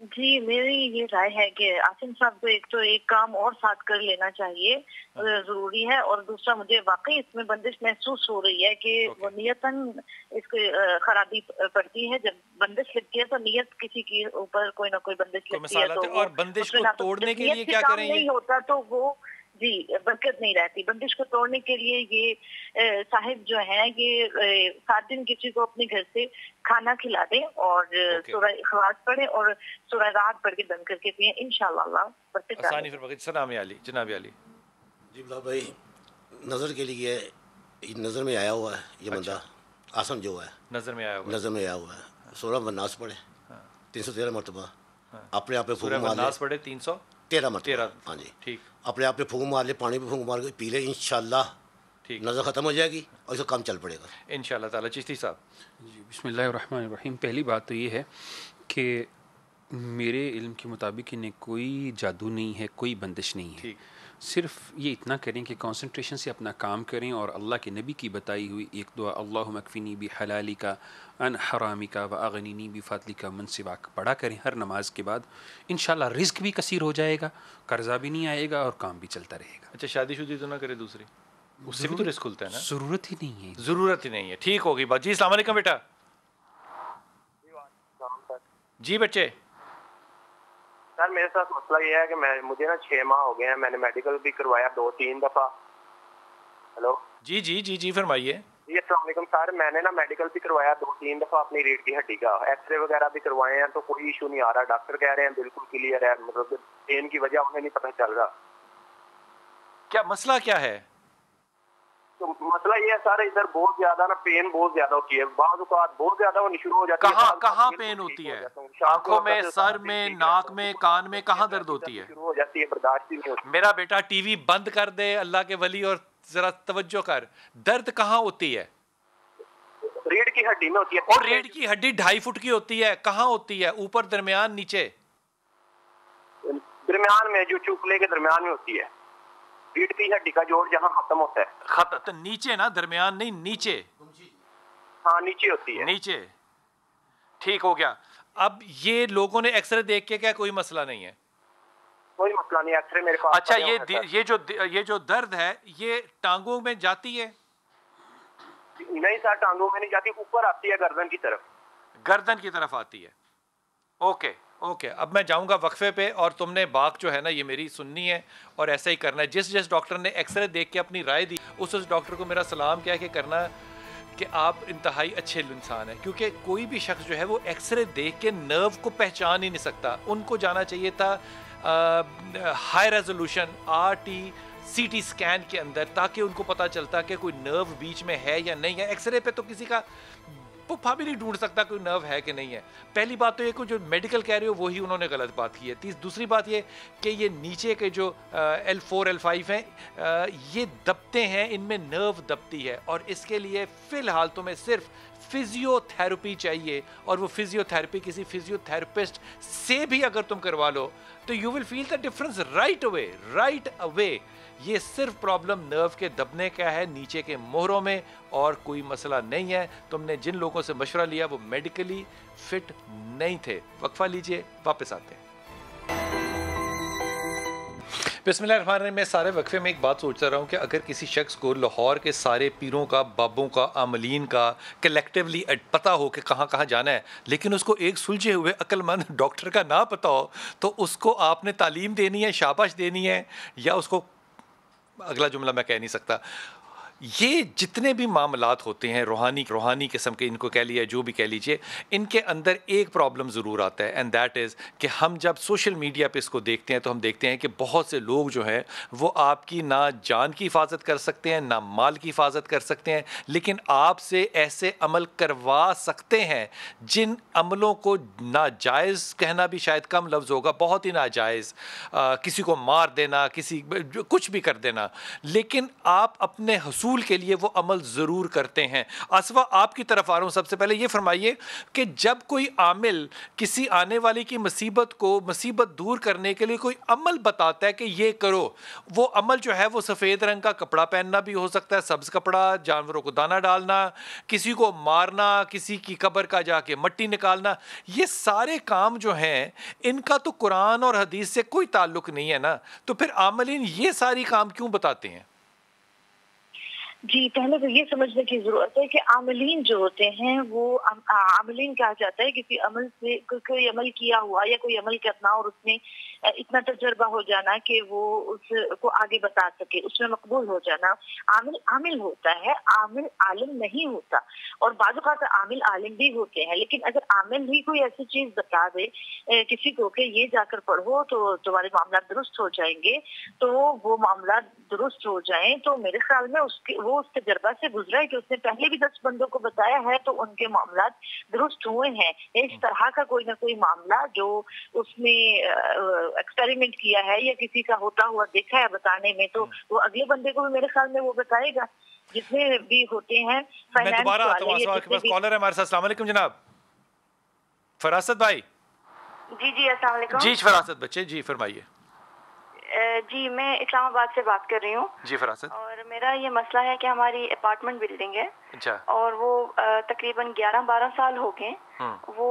जी, मेरी ये राय है कि आसिम साहब को एक काम और साथ कर लेना चाहिए, जरूरी है। और दूसरा, मुझे वाकई इसमें बंदिश महसूस हो रही है कि वो नियतन इसकी खराबी पड़ती है। जब बंदिश लगती है तो नियत किसी के ऊपर कोई ना कोई बंदिश लगती है, तो और बंदिश को तोड़ने के लिए क्या करें? नहीं होता तो वो जी बरकत नहीं रहती। बंदिश को तोड़ने के लिए ये साहिब जो है ये 7 दिन किसी को अपने घर से खाना खिला दें और सूरह इखलास पढ़े और सूरह रात पढ़ के बंद करके पिए, इंशाअल्लाह बरकत आसानी फरमाइए। जनाब अली, जनाब अली जी बिलाल भाई, नज़र के लिए नज़र में आया हुआ है ये बंदा आसन जो है नज़र में आया हुआ है सूरह वन्नास पढ़े 313 मरतबा, अपने आप पे फूक मार ले, पढ़े 313 मरतबा, हाँ जी ठीक, अपने आप पे फूक मार ले, पानी पे फूक मार के पी ले, इंशाल्लाह ठीक नज़र ख़त्म हो जाएगी और इसका काम चल पड़ेगा इंशाल्लाह ताला। चिश्ती साहब जी बिस्मिल्लाहिर्रहमानिर्रहीम। पहली बात तो ये है कि मेरे इल्म के मुताबिक इन्हें कोई जादू नहीं है, कोई बंदिश नहीं है। सिर्फ ये इतना करें कि कंसंट्रेशन से अपना काम करें और अल्लाह के नबी की बताई हुई एक दुआ अल्लाहुम्मा अक्फिनी बि हलाली का अन हरामी का व अगनीनी बि फadली का मन सिवा का पढ़ा करें हर नमाज के बाद। इंशाल्लाह रिस्क भी कसीर हो जाएगा, कर्जा भी नहीं आएगा और काम भी चलता रहेगा। अच्छा, शादीशुदी तो ना करे दूसरी, उससे भी तो रिस्क खुलता है ना? ज़रूरत ही नहीं है, ज़रूरत ही नहीं है। ठीक होगी बात जी। अस्सलाम वालेकुम बेटा। जी बच्चे, सर मेरे साथ मसला ये है कि मुझे ना 6 माह हो गए हैं, मैंने मेडिकल भी करवाया 2-3 दफ़ा। हेलो जी जी जी जी फरमाइए। जी अस्सलाम वालेकुम सर, मैंने ना मेडिकल भी करवाया 2-3 दफ़ा अपनी रीढ़ की हड्डी का, एक्सरे वगैरह भी करवाए हैं तो कोई इशू नहीं आ रहा। डॉक्टर कह रहे हैं बिल्कुल क्लियर है, मतलब पेन की वजह उन्हें नहीं पता चल रहा। क्या मसला क्या है? तो मसला ये है सर, इधर बहुत ज्यादा ना पेन बहुत ज्यादा होती है, बाज़ औक़ात बहुत ज्यादा होनी शुरू हो जाती है। कहाँ पेन होती है? आंखों में, सर में, नाक में, कान में, कहाँ दर्द होती है? शुरू हो जाती है, बर्दाश्त ही नहीं होती। मेरा बेटा टीवी बंद कर दे अल्लाह के वली और जरा तवज्जो कर। दर्द कहाँ होती है? रीढ़ की हड्डी में होती है। और रीढ़ की हड्डी 2.5 फुट की होती है, कहाँ होती है? ऊपर, दरमियान, नीचे? दरमियान में, जो चुकले के दरमियान में होती है रीढ़ की हड्डी का जोड़ जहाँ खत्म होता है। तो नीचे ना, दरमियान नहीं, नीचे। हाँ नीचे होती है। नीचे, ठीक हो गया। अब ये लोगों ने एक्सरे देख के क्या कोई मसला नहीं है? कोई मसला नहीं, एक्सरे मेरे पास। अच्छा, ये जो दर्द है ये टांगों में जाती है? नहीं सर, टांगों में नहीं जाती, ऊपर आती है गर्दन की तरफ। गर्दन की तरफ आती है। ओके ओके, अब मैं जाऊंगा वक्फे पे और तुमने बात जो है ना ये मेरी सुननी है और ऐसा ही करना है। जिस डॉक्टर ने एक्सरे देख के अपनी राय दी उस डॉक्टर को मेरा सलाम क्या है कि करना कि आप इंतहाई अच्छे इंसान हैं, क्योंकि कोई भी शख्स जो है वो एक्सरे देख के नर्व को पहचान ही नहीं सकता। उनको जाना चाहिए था हाई रेजोल्यूशन RT-CT स्कैन के अंदर, ताकि उनको पता चलता कि कोई नर्व बीच में है या नहीं है। एक्सरे पे तो किसी का पुप्पा भी नहीं ढूंढ सकता कोई नर्व है कि नहीं है। पहली बात तो ये कि जो मेडिकल कह रहे हो वही उन्होंने गलत बात की है। दूसरी बात ये कि ये नीचे के जो L4 L5 हैं ये दबते हैं, इनमें नर्व दबती है और इसके लिए फ़िलहाल तुम्हें सिर्फ फिजियोथेरेपी चाहिए और वो फिजियोथेरेपी किसी फिजियोथेरेपिस्ट से भी अगर तुम करवा लो तो you will feel the difference right away. ये सिर्फ प्रॉब्लम नर्व के दबने का है नीचे के मोहरों में और कोई मसला नहीं है। तुमने जिन लोगों से मशवरा लिया वो मेडिकली फिट नहीं थे। वक्फा लीजिए, वापस आते हैं। बिस्मिल्लाहिर्रहमानिर्रहीम। मैं सारे वक्फे में एक बात सोचता रहा हूँ कि अगर किसी शख्स को लाहौर के सारे पीरों का, बाबों का, आमलीन का कलेक्टिवली पता हो कि कहाँ कहाँ जाना है, लेकिन उसको एक सुलझे हुए अक्लमंद डॉक्टर का ना पता हो, तो उसको आपने तालीम देनी है, शाबाश देनी है, या उसको अगला जुमला मैं कह नहीं सकता। ये जितने भी मामलात होते हैं रूहानी किस्म के, इनको कह लिया जो भी कह लीजिए, इनके अंदर एक प्रॉब्लम ज़रूर आता है, एंड दैट इज़ कि हम जब सोशल मीडिया पे इसको देखते हैं तो हम देखते हैं कि बहुत से लोग जो हैं वो आपकी ना जान की हिफाजत कर सकते हैं, ना माल की हिफाजत कर सकते हैं, लेकिन आपसे ऐसे अमल करवा सकते हैं जिन अमलों को नाजायज़ कहना भी शायद कम लफ्ज़ होगा, बहुत ही नाजायज़, किसी को मार देना, कुछ भी कर देना, लेकिन आप अपने हसूल के लिए वो अमल ज़रूर करते हैं। आसवा, आपकी तरफ आ रहा हूँ। सबसे पहले ये फरमाइए कि जब कोई आमिल किसी आने वाली की मुसीबत दूर करने के लिए कोई अमल बताता है कि ये करो, वो अमल जो है वो सफ़ेद रंग का कपड़ा पहनना भी हो सकता है, सब्ज़ कपड़ा, जानवरों को दाना डालना, किसी को मारना, किसी की कब्र का जाके मट्टी निकालना, ये सारे काम जो हैं इनका तो कुरान और हदीस से कोई ताल्लुक़ नहीं है ना। तो फिर आमिलीन ये सारी काम क्यों बताते हैं? जी, पहले तो ये समझने की जरूरत है कि आमलीन जो होते हैं वो आमलीन कहा जाता है किसी अमल से, कोई अमल किया हुआ या कोई अमल करना और उसमें इतना तजर्बा हो जाना कि वो उसको आगे बता सके, उसमें मकबूल हो जाना। आमिल आमिल होता है, आमिल आलिम नहीं होता। और बाज़ औक़ात आमिल आलिम भी होते हैं, लेकिन अगर आमिल ही कोई ऐसी चीज बता दे किसी को कि ये जाकर पढ़ो तो तुम्हारे मामला दुरुस्त हो जाएंगे, तो वो मामला दुरुस्त हो जाए, तो मेरे ख्याल में वो उस तजर्बा से गुजरा है कि उसने पहले भी 10 बंदों को बताया है तो उनके मामला दुरुस्त हुए हैं। इस तरह का कोई ना कोई मामला जो उसने एक्सपेरिमेंट किया है या किसी का होता हुआ देखा है बताने में, तो वो अगले बंदे को भी मेरे ख्याल में वो बताएगा। जितने भी होते हैं मैं दोबारा आता हूं, आपके पास कॉलर है हमारे साथ। अस्सलाम वालेकुम जनाब फरासत भाई। जी अस्सलाम वालेकुम। जी फरासत बच्चे, जी फरमाइए। जी मैं इस्लामाबाद से बात कर रही हूँ। जी फरासत। और मेरा ये मसला है कि हमारी अपार्टमेंट बिल्डिंग है। अच्छा। और वो तकरीबन 11-12 साल हो गए वो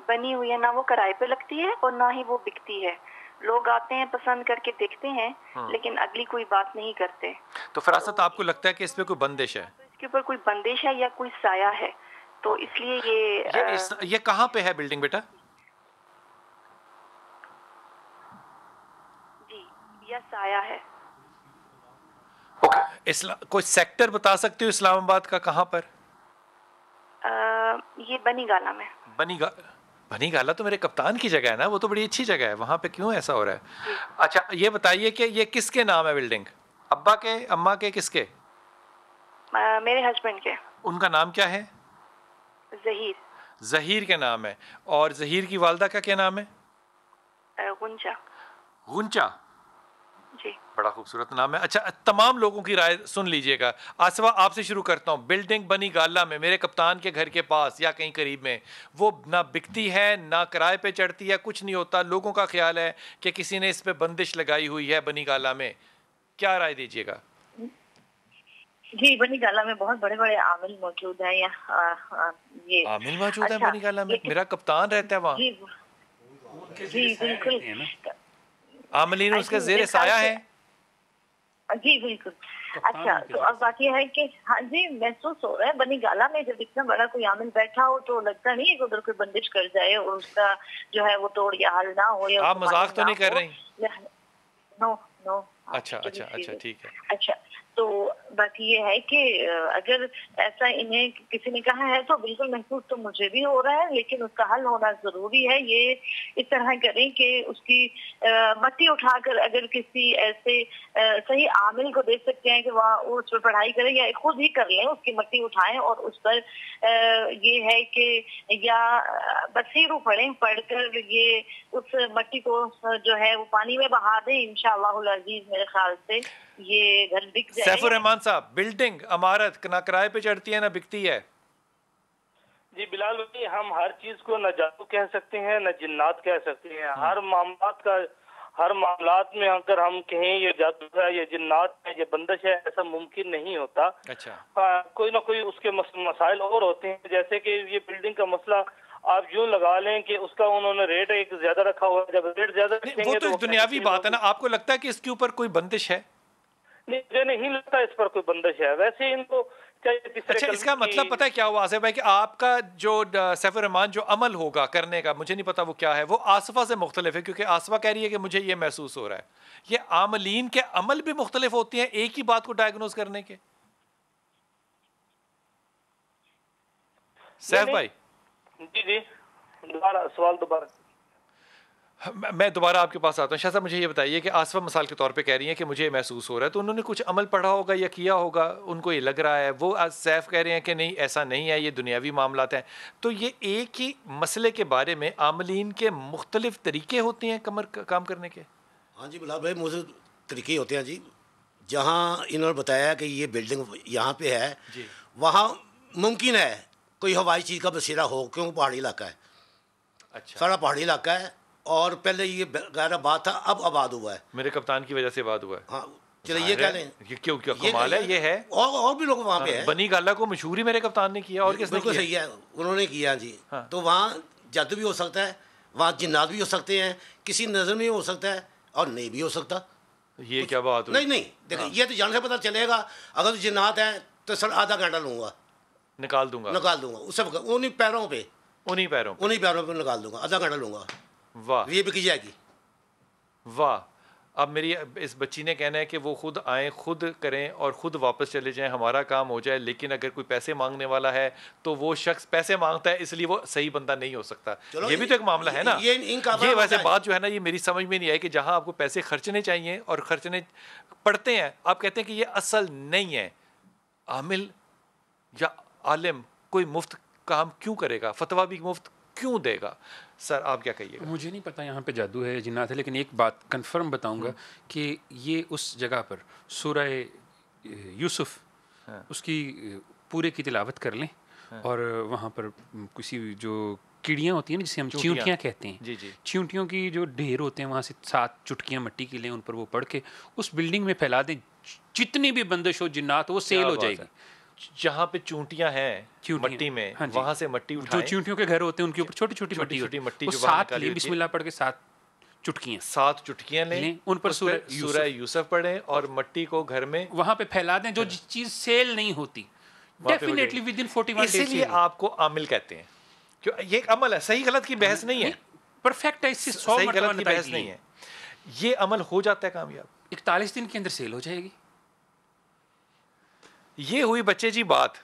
बनी हुई है, ना वो किराए पे लगती है और ना ही वो बिकती है। लोग आते हैं, पसंद करके देखते हैं, लेकिन अगली कोई बात नहीं करते। तो फरासत आपको लगता है कि इस पे कोई बंदिश है? तो इसके ऊपर कोई बंदिश है या कोई साया है, तो इसलिए ये कहाँ पे है बिल्डिंग बेटा? या साया है। ओके, कोई सेक्टर बता सकते हो इस्लामाबाद का कहाँ पर? ये बनी गाला में। बनी गाला तो मेरे कप्तान की जगह है ना, वो तो बड़ी अच्छी जगह है, वहाँ पे क्यों ऐसा हो रहा है? अच्छा ये बताइए कि ये किसके नाम है बिल्डिंग? अब्बा के, अम्मा के, किसके? मेरे हस्बैंड के। उनका नाम क्या है? जहीर। जहीर के नाम है। और जहीर की वालदा का क्या नाम है? गुंजा। गुंजा, जी बड़ा खूबसूरत नाम है। अच्छा तमाम लोगों की राय सुन लीजिएगा। आसवा आपसे शुरू करता हूँ। बिल्डिंग बनी गाला में मेरे कप्तान के घर के पास या कहीं करीब में, वो ना बिकती है ना किराए पे चढ़ती है, कुछ नहीं होता। लोगों का ख्याल है कि किसी ने इस पे बंदिश लगाई हुई है बनी गाला में, क्या राय दीजिएगा? जी बनी गाला में बहुत बड़े बड़े आमिल मौजूद हैं। ये आमिल मौजूद है बनी गाला में? मेरा कप्तान रहता है वहाँ। जी बिल्कुल, आमिलीन उसके ज़ेर साया है। जी बिल्कुल। अच्छा तो अब बात यह है कि हाँ जी महसूस हो रहा है बनी गाला में जब इतना बड़ा कोई आमिल बैठा हो तो लगता नहीं है कि उधर कोई बंदिश कर जाए और उसका जो है वो तोड़ या हल ना हो। या आप मजाक तो नहीं कर रही? No no. अच्छा ठीक है। अच्छा तो बात ये है कि अगर ऐसा इन्हें किसी ने कहा है तो बिल्कुल महसूस तो मुझे भी हो रहा है, लेकिन उसका हल होना जरूरी है। ये इस तरह करें कि उसकी मट्टी उठाकर अगर किसी ऐसे सही आमिल को दे सकते हैं कि वह उस पर पढ़ाई करें या खुद ही कर लें, उसकी मट्टी उठाएं और उस पर ये है कि या बसीरू पढ़ें, पढ़कर ये उस मट्टी को जो है वो पानी में बहा दें। इंशाअल्लाह अजीज मेरे ख्याल से ये घर बिक जाएगा। सैफुर रहमान साहब, बिल्डिंग इमारत ना किराए पे चढ़ती है ना बिकती है। जी बिलाल भाई, हम हर चीज को न जादू कह सकते हैं न जिन्नात कह सकते हैं। हर मामलात में अगर हम कहें ये जादू है, ये जिन्नात है, ये बंदिश है, ऐसा मुमकिन नहीं होता। अच्छा कोई ना कोई उसके मसाइल और होते हैं। जैसे कि ये बिल्डिंग का मसला आप यूं लगा लें कि उसका उन्होंने रेट एक ज्यादा रखा हुआ है। जब रेट ज्यादा वो तो दुनियावी बात है ना। आपको लगता है कि इसके ऊपर कोई बंदिश है? मुझे नहीं लगता इस पर कोई बंदिश है। वैसे इनको अच्छा इसका मतलब पता है क्या हुआ आसिफ भाई कि आपका जो सैफुर रहमान जो अमल होगा करने का, मुझे नहीं पता वो क्या है, वो आसफा से मुख्तलिफ है। क्योंकि आसफा कह रही है कि मुझे ये महसूस हो रहा है। ये आमलीन के अमल भी मुख्तलिफ होती हैं एक ही बात को डायग्नोज करने के। सैफ भाई। जी दोबारा सवाल दोबारा। मैं दोबारा आपके पास आता हूँ। शाह साहब मुझे ये बताइए कि आसफा मिसाल के तौर पे कह रही हैं कि मुझे महसूस हो रहा है, तो उन्होंने कुछ अमल पढ़ा होगा या किया होगा, उनको ये लग रहा है। वो सैफ कह रहे हैं कि नहीं ऐसा नहीं है, ये दुनियावी मामलात हैं। तो ये एक ही मसले के बारे में आमलीन के मुख्तलिफ तरीके होते हैं काम करने के? हाँ जी बिलाल भाई, मुझे तरीके होते हैं जी। जहाँ इन्होंने बताया कि ये बिल्डिंग यहाँ पे है, वहाँ मुमकिन है कोई हवाई चीज़ का बसेरा हो, क्योंकि पहाड़ी इलाका है। अच्छा सारा पहाड़ी इलाका है और पहले ये गैर आबाद था, अब आबाद हुआ है। मेरे कप्तान की वजह से आबाद हुआ है। हाँ चलिए ये कह लें। क्यों कमाल है, ये है। और भी लोग वहाँ पे हैं। बनी गाला को मशहूर ही मेरे कप्तान ने किया। और किसने बिल्कुल किया? सही है, उन्होंने किया जी। तो वहाँ जादू भी हो सकता है, वहाँ जिन्नात भी हो सकते हैं, किसी नज़र में हो सकता है और नहीं भी हो सकता। ये क्या बात हुई? नहीं देखिए ये तो जान से पता चलेगा। अगर जिन्नात है तो सर आधा घंटा लूँगा, निकाल दूंगा उससे उन्हीं पैरों पे निकाल दूंगा, आधा घंटा लूँगा। वाह, ये बिक जाएगी। वाह। अब मेरी इस बच्ची ने कहना है कि वो खुद आए, खुद करें और खुद वापस चले जाएं, हमारा काम हो जाए। लेकिन अगर कोई पैसे मांगने वाला है तो वो शख्स पैसे मांगता है, इसलिए वो सही बंदा नहीं हो सकता। ये भी तो एक मामला है ना। ये वैसे बात जो है ना, ये मेरी समझ में नहीं आई कि जहां आपको पैसे खर्चने चाहिए और खर्चने पड़ते हैं, आप कहते हैं कि ये असल नहीं है। आमिल या आलिम कोई मुफ्त काम क्यों करेगा, फतवा भी मुफ्त क्यों देगा? सर आप क्या कहिएगा? मुझे नहीं पता यहाँ पे जादू है, जिन्नात है, लेकिन एक बात कंफर्म बताऊंगा कि ये उस जगह पर सूरह यूसुफ उसकी पूरे की तिलावत कर लें और वहाँ पर किसी जो कीड़ियाँ होती हैं ना, जिसे हम चींटियाँ कहते हैं, जी जी, चींटियों की जो ढेर होते हैं, वहाँ से 7 चुटकियाँ मिट्टी की लें, उन पर वो पढ़ के उस बिल्डिंग में फैला दें। जितनी भी बंदिश हो जिन्नात, वो सेल हो जाएगी। जहाँ पे चूंटियां हैं मट्टी में, हाँ वहां से मट्टी उठाएं। जो चूंटियों के घर होते हैं उनके ऊपर छोटी छोटी मट्टी जो 7 लें, बिस्मिल्लाह पढ़ के 7 चुटकियां लें, उन पर सूरह यूसुफ पढ़ें और मट्टी को घर में वहां पे फैला दें। जो चीज सेल नहीं होती, डेफिनेटली विद इन 41 डेज। इसलिए आपको आमिल कहते हैं, क्यों? ये एक अमल है, सही गलत की बहस नहीं है, परफेक्ट है, इससे 100 गलत की बहस नहीं है। ये अमल हो जाता है कामयाब, 41 दिन के अंदर सेल हो जाएगी। ये हुई बच्चे जी बात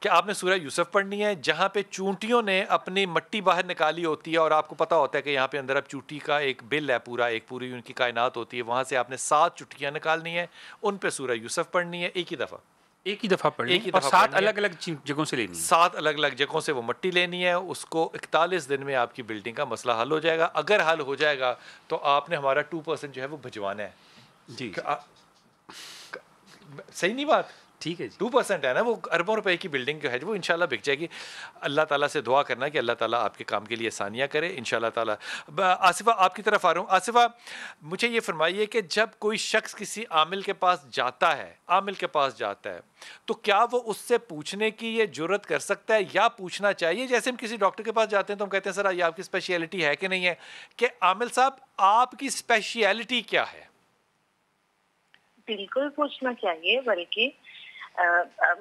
कि आपने सूरह यूसुफ पढ़नी है, जहाँ पे चूंटियों ने अपनी मट्टी बाहर निकाली होती है और आपको पता होता है कि यहाँ पे अंदर अब चूंटी का एक बिल है, पूरी उनकी कायनात होती है। वहाँ से आपने 7 चुटकियाँ निकालनी है, उन पे सूरह यूसुफ पढ़नी है, एक ही दफ़ा पढ़नी है, और 7 अलग अलग जगहों से लेनी है। 7 अलग अलग जगहों से वो मट्टी लेनी है। उसको 41 दिन में आपकी बिल्डिंग का मसला हल हो जाएगा। अगर हल हो जाएगा तो आपने हमारा 2% जो है वो भिजवाना है जी। सही नहीं बात? ठीक है जी, 2% है ना, वो अरबों रुपए की बिल्डिंग जो है वो इंशाल्लाह बिक जाएगी। अल्लाह ताला से दुआ करना कि अल्लाह ताला आपके काम के लिए आसानियाँ करे इंशाल्लाह ताला। आसिफा आपकी तरफ आ रहा हूँ। आसिफा मुझे ये फरमाइए कि जब कोई शख्स किसी आमिल के पास जाता है तो क्या वो उससे पूछने की ये जुर्रत कर सकता है या पूछना चाहिए? जैसे हम किसी डॉक्टर के पास जाते हैं तो हम कहते हैं सर ये आपकी स्पेशलिटी है कि नहीं है, कि आमिल साहब आपकी स्पेशलिटी क्या है? बिल्कुल पूछना चाहिए, बल्कि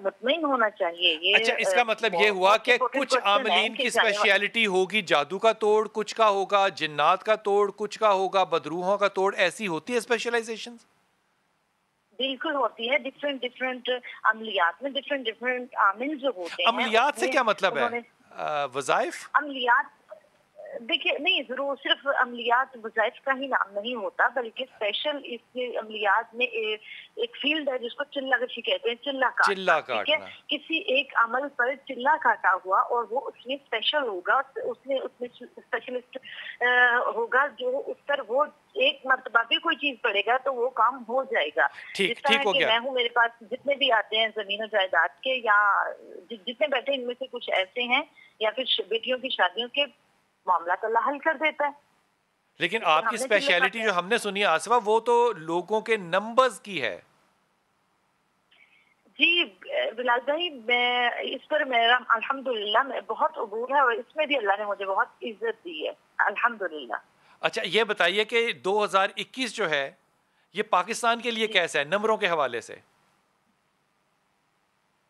मुतमईन होना चाहिए। ये अच्छा, इसका मतलब ये हुआ कि कुछ आमिलीन की स्पेशलिटी होगी जादू का तोड़, कुछ का होगा जिन्नात का तोड़, कुछ का होगा बदरूहों का तोड़, ऐसी होती है स्पेशलाइजेशन? बिल्कुल होती है। डिफरेंट अमलियात में डिफरेंट आमिल जो होते हैं। अमलियात से क्या मतलब है? वज़ाइफ? अमलियात देखिए, नहीं जरूर सिर्फ अमलियात वज़ाइफ का ही नाम नहीं होता, बल्कि स्पेशल इसके अमलियात में एक फील्ड है जिसको चिल्ला कशी कहते हैं, चिल्ला काटना। ठीक है, किसी एक अमल पर चिल्ला काटा हुआ और वो उसमें स्पेशल होगा, उसमें स्पेशलिस्ट होगा, जो उस पर वो एक मर्तबा भी कोई चीज पड़ेगा तो वो काम हो जाएगा। ठीक हो गया। मैं हूँ, मेरे पास जितने भी आते हैं जमीन जायदाद के या जितने बैठे, इनमें से कुछ ऐसे हैं या फिर बेटियों की शादियों के मामला तो अल्लाह हल कर देता है। लेकिन आपकी स्पेशलिटी जो हमने सुनी है आसिफा, वो तो लोगों के नंबर्स की है। जी बिलाल भाई, मैं इस पर मेरा अल्हम्दुलिल्लाह मैं बहुत अबूर है और इसमें भी अल्लाह ने मुझे बहुत इज्जत दी है, अल्हम्दुलिल्लाह। अच्छा, ये बताइए कि 2021 जो है ये पाकिस्तान के लिए कैसा है नंबरों के हवाले से?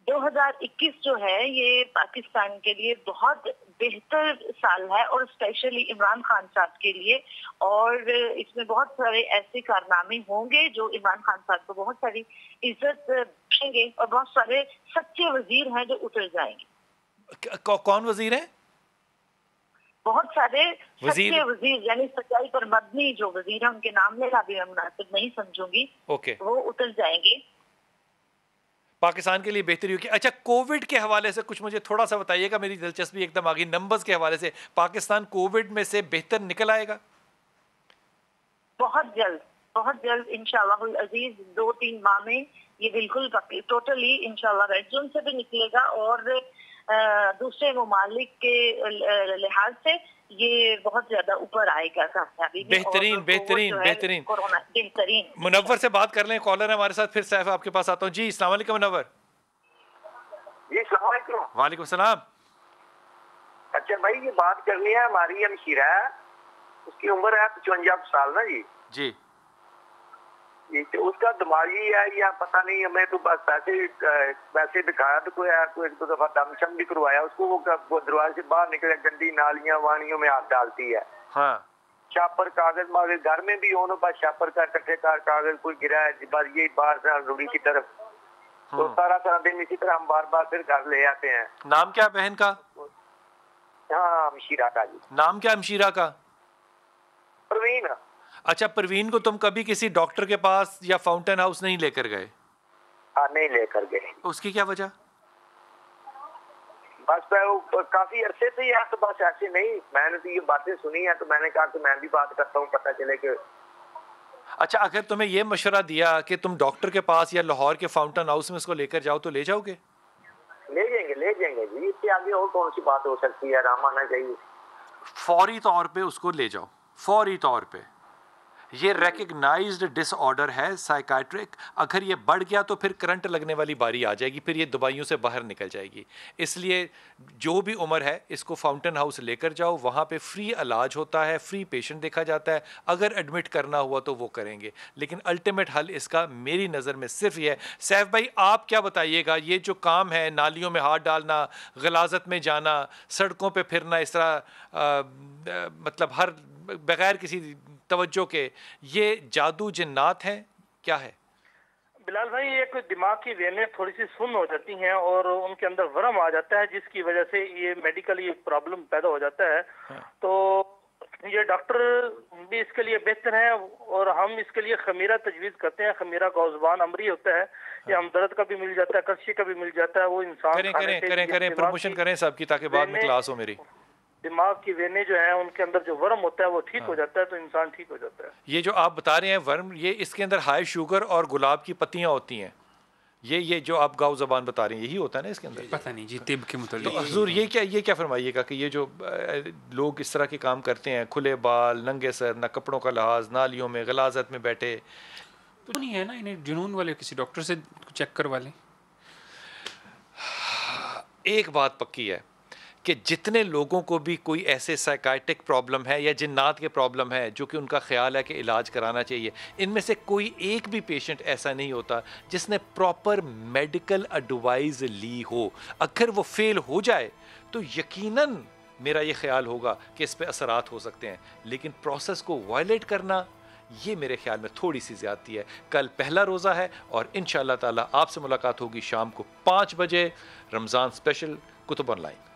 2021 जो है ये पाकिस्तान के लिए बहुत बेहतर साल है, और स्पेशली इमरान खान साहब के लिए। और इसमें बहुत सारे ऐसे कारनामे होंगे जो इमरान खान साहब को बहुत सारी इज्जत देंगे, और बहुत सारे सच्चे वजीर हैं जो उतर जाएंगे। कौन वजीर है? बहुत सारे सच्चे वजीर, यानी सच्चाई पर मबनी जो वजीर है, उनके नाम लेना भी मैं मुनासिब नहीं समझूंगी। वो उतर जाएंगे, पाकिस्तान के लिए बेहतरी होगी। अच्छा, कोविड के हवाले से कुछ मुझे थोड़ा सा बताइएगा, मेरी दिलचस्पी एकदम आ गई। नंबर्स के हवाले से पाकिस्तान कोविड में से बेहतर निकल आएगा? बहुत जल्द इंशाअल्लाह अजीज 2-3 माह में ये बिल्कुल टोटली इंशाअल्लाह रेड जोन से भी निकलेगा, और दूसरे ममालिक के लिहाज से ये बहुत ज्यादा ऊपर आएगा कामयाबी में। बेहतरीन। मुनव्वर से बात कर लें, कॉलर है हमारे साथ। फिर सैफ आपके पास आता हूँ जी। अस्सलाम वालेकुम मुनव्वर। जी अस्सलाम वालेकुम। वालेकुम सलाम। अच्छा भाई, ये बात करनी है, हमारी हमशीरा है, उसकी उम्र है 55 साल ना जी। जी ये तो उसका दिमागी है या पता नहीं, हमें तो बस पैसे दिखाया तो कोई एक दो दफा दमशम भी करवाया उसको, वो दरवाजे से बाहर निकले गंदी नालियां वानियों में हाथ डालती है। हाँ। छापर कागज मागे घर में भी हो बस छापर का इकट्ठे कर कागज कोई गिरा है बस ये बार रुड़ी की तरफ तो सारा दिन इसी तरह हम बार बार फिर घर ले आते हैं। नाम क्या बहन का? हाँ मशीरा का जी। नाम क्या मशीरा का? परवीन। अच्छा, परवीन को तुम कभी किसी डॉक्टर के पास या फाउंटेन हाउस नहीं लेकर गए? हाँ नहीं लेकर गए। उसकी क्या वजह? बस काफी अरसे से यार तो बस ऐसे नहीं, मैंने तो ये बातें सुनी है तो मैंने कहा कि मैं भी बात करता हूँ पता चले कि। अच्छा, अगर तुम्हें ये मशवरा दिया कि तुम डॉक्टर के पास या लाहौर के फाउंटेन हाउस में इसको लेकर जाओ तो ले जाओगे? ले जाएंगे जी, इससे आगे और कौन सी बात हो सकती है, आराम आना चाहिए। फौरी तौर पे उसको ले जाओ, फौरी तौर पे। ये रिकग्नाइज्ड डिसऑर्डर है साइकाट्रिक, अगर ये बढ़ गया तो फिर करंट लगने वाली बारी आ जाएगी, फिर ये दवाइयों से बाहर निकल जाएगी। इसलिए जो भी उम्र है इसको फाउंटेन हाउस लेकर जाओ, वहाँ पे फ्री इलाज होता है, फ्री पेशेंट देखा जाता है। अगर एडमिट करना हुआ तो वो करेंगे, लेकिन अल्टीमेट हल इसका मेरी नज़र में सिर्फ ये है। सैफ भाई आप क्या बताइएगा, ये जो काम है नालियों में हाथ डालना, गलाजत में जाना, सड़कों पे फिरना, इस तरह मतलब हर बगैर किसी तवज्जो के, ये जादू जिन्नात हैं क्या है? बिलाल भाई, एक दिमाग की वेनें थोड़ी सी सुन्न हो जाती हैं और उनके अंदर वरम आ जाता है जिसकी वजह से ये मेडिकली प्रॉब्लम पैदा हो जाता है। तो ये डॉक्टर भी इसके लिए बेहतर है और हम इसके लिए खमीरा तजवीज़ करते हैं। खमीरा गौज़बान अमरी होता है, ये हमदर्द का भी मिल जाता है, कच्ची का भी मिल जाता है। वो इंसान करें प्रमोशन करें सबकी, ताकि बाद में क्लास हो मेरी। दिमाग की वेनें जो है उनके अंदर जो वर्म होता है वो ठीक हो जाता है तो इंसान ठीक हो जाता है। ये जो आप बता रहे हैं वर्म, ये इसके अंदर हाई शुगर और गुलाब की पत्तियां होती हैं, ये जो आप गाँव ज़बान बता रहे हैं यही होता है ना इसके अंदर? पता नहीं जी, तिब के मुताबिक। तो हुजूर ये क्या फरमाइएगा कि ये जो लोग इस तरह के काम करते हैं, खुले बाल, नंगे सर, ना कपड़ों का लिहाज, नालियों में गलाजत में बैठे, तो नहीं है ना, इन्हें जुनून वाले किसी डॉक्टर से चेक करवा लें। एक बात पक्की है कि जितने लोगों को भी कोई ऐसे साइकाइट्रिक प्रॉब्लम है या जिन्नात के प्रॉब्लम है जो कि उनका ख्याल है कि इलाज कराना चाहिए, इनमें से कोई एक भी पेशेंट ऐसा नहीं होता जिसने प्रॉपर मेडिकल एडवाइस ली हो। अगर वो फेल हो जाए तो यकीनन मेरा ये ख्याल होगा कि इस पे असरात हो सकते हैं, लेकिन प्रोसेस को वायलेट करना ये मेरे ख्याल में थोड़ी सी ज़्यादती है। कल पहला रोज़ा है और इंशाअल्लाह ताला आपसे मुलाकात होगी शाम को 5 बजे, रमज़ान स्पेशल कुतुब ऑनलाइन।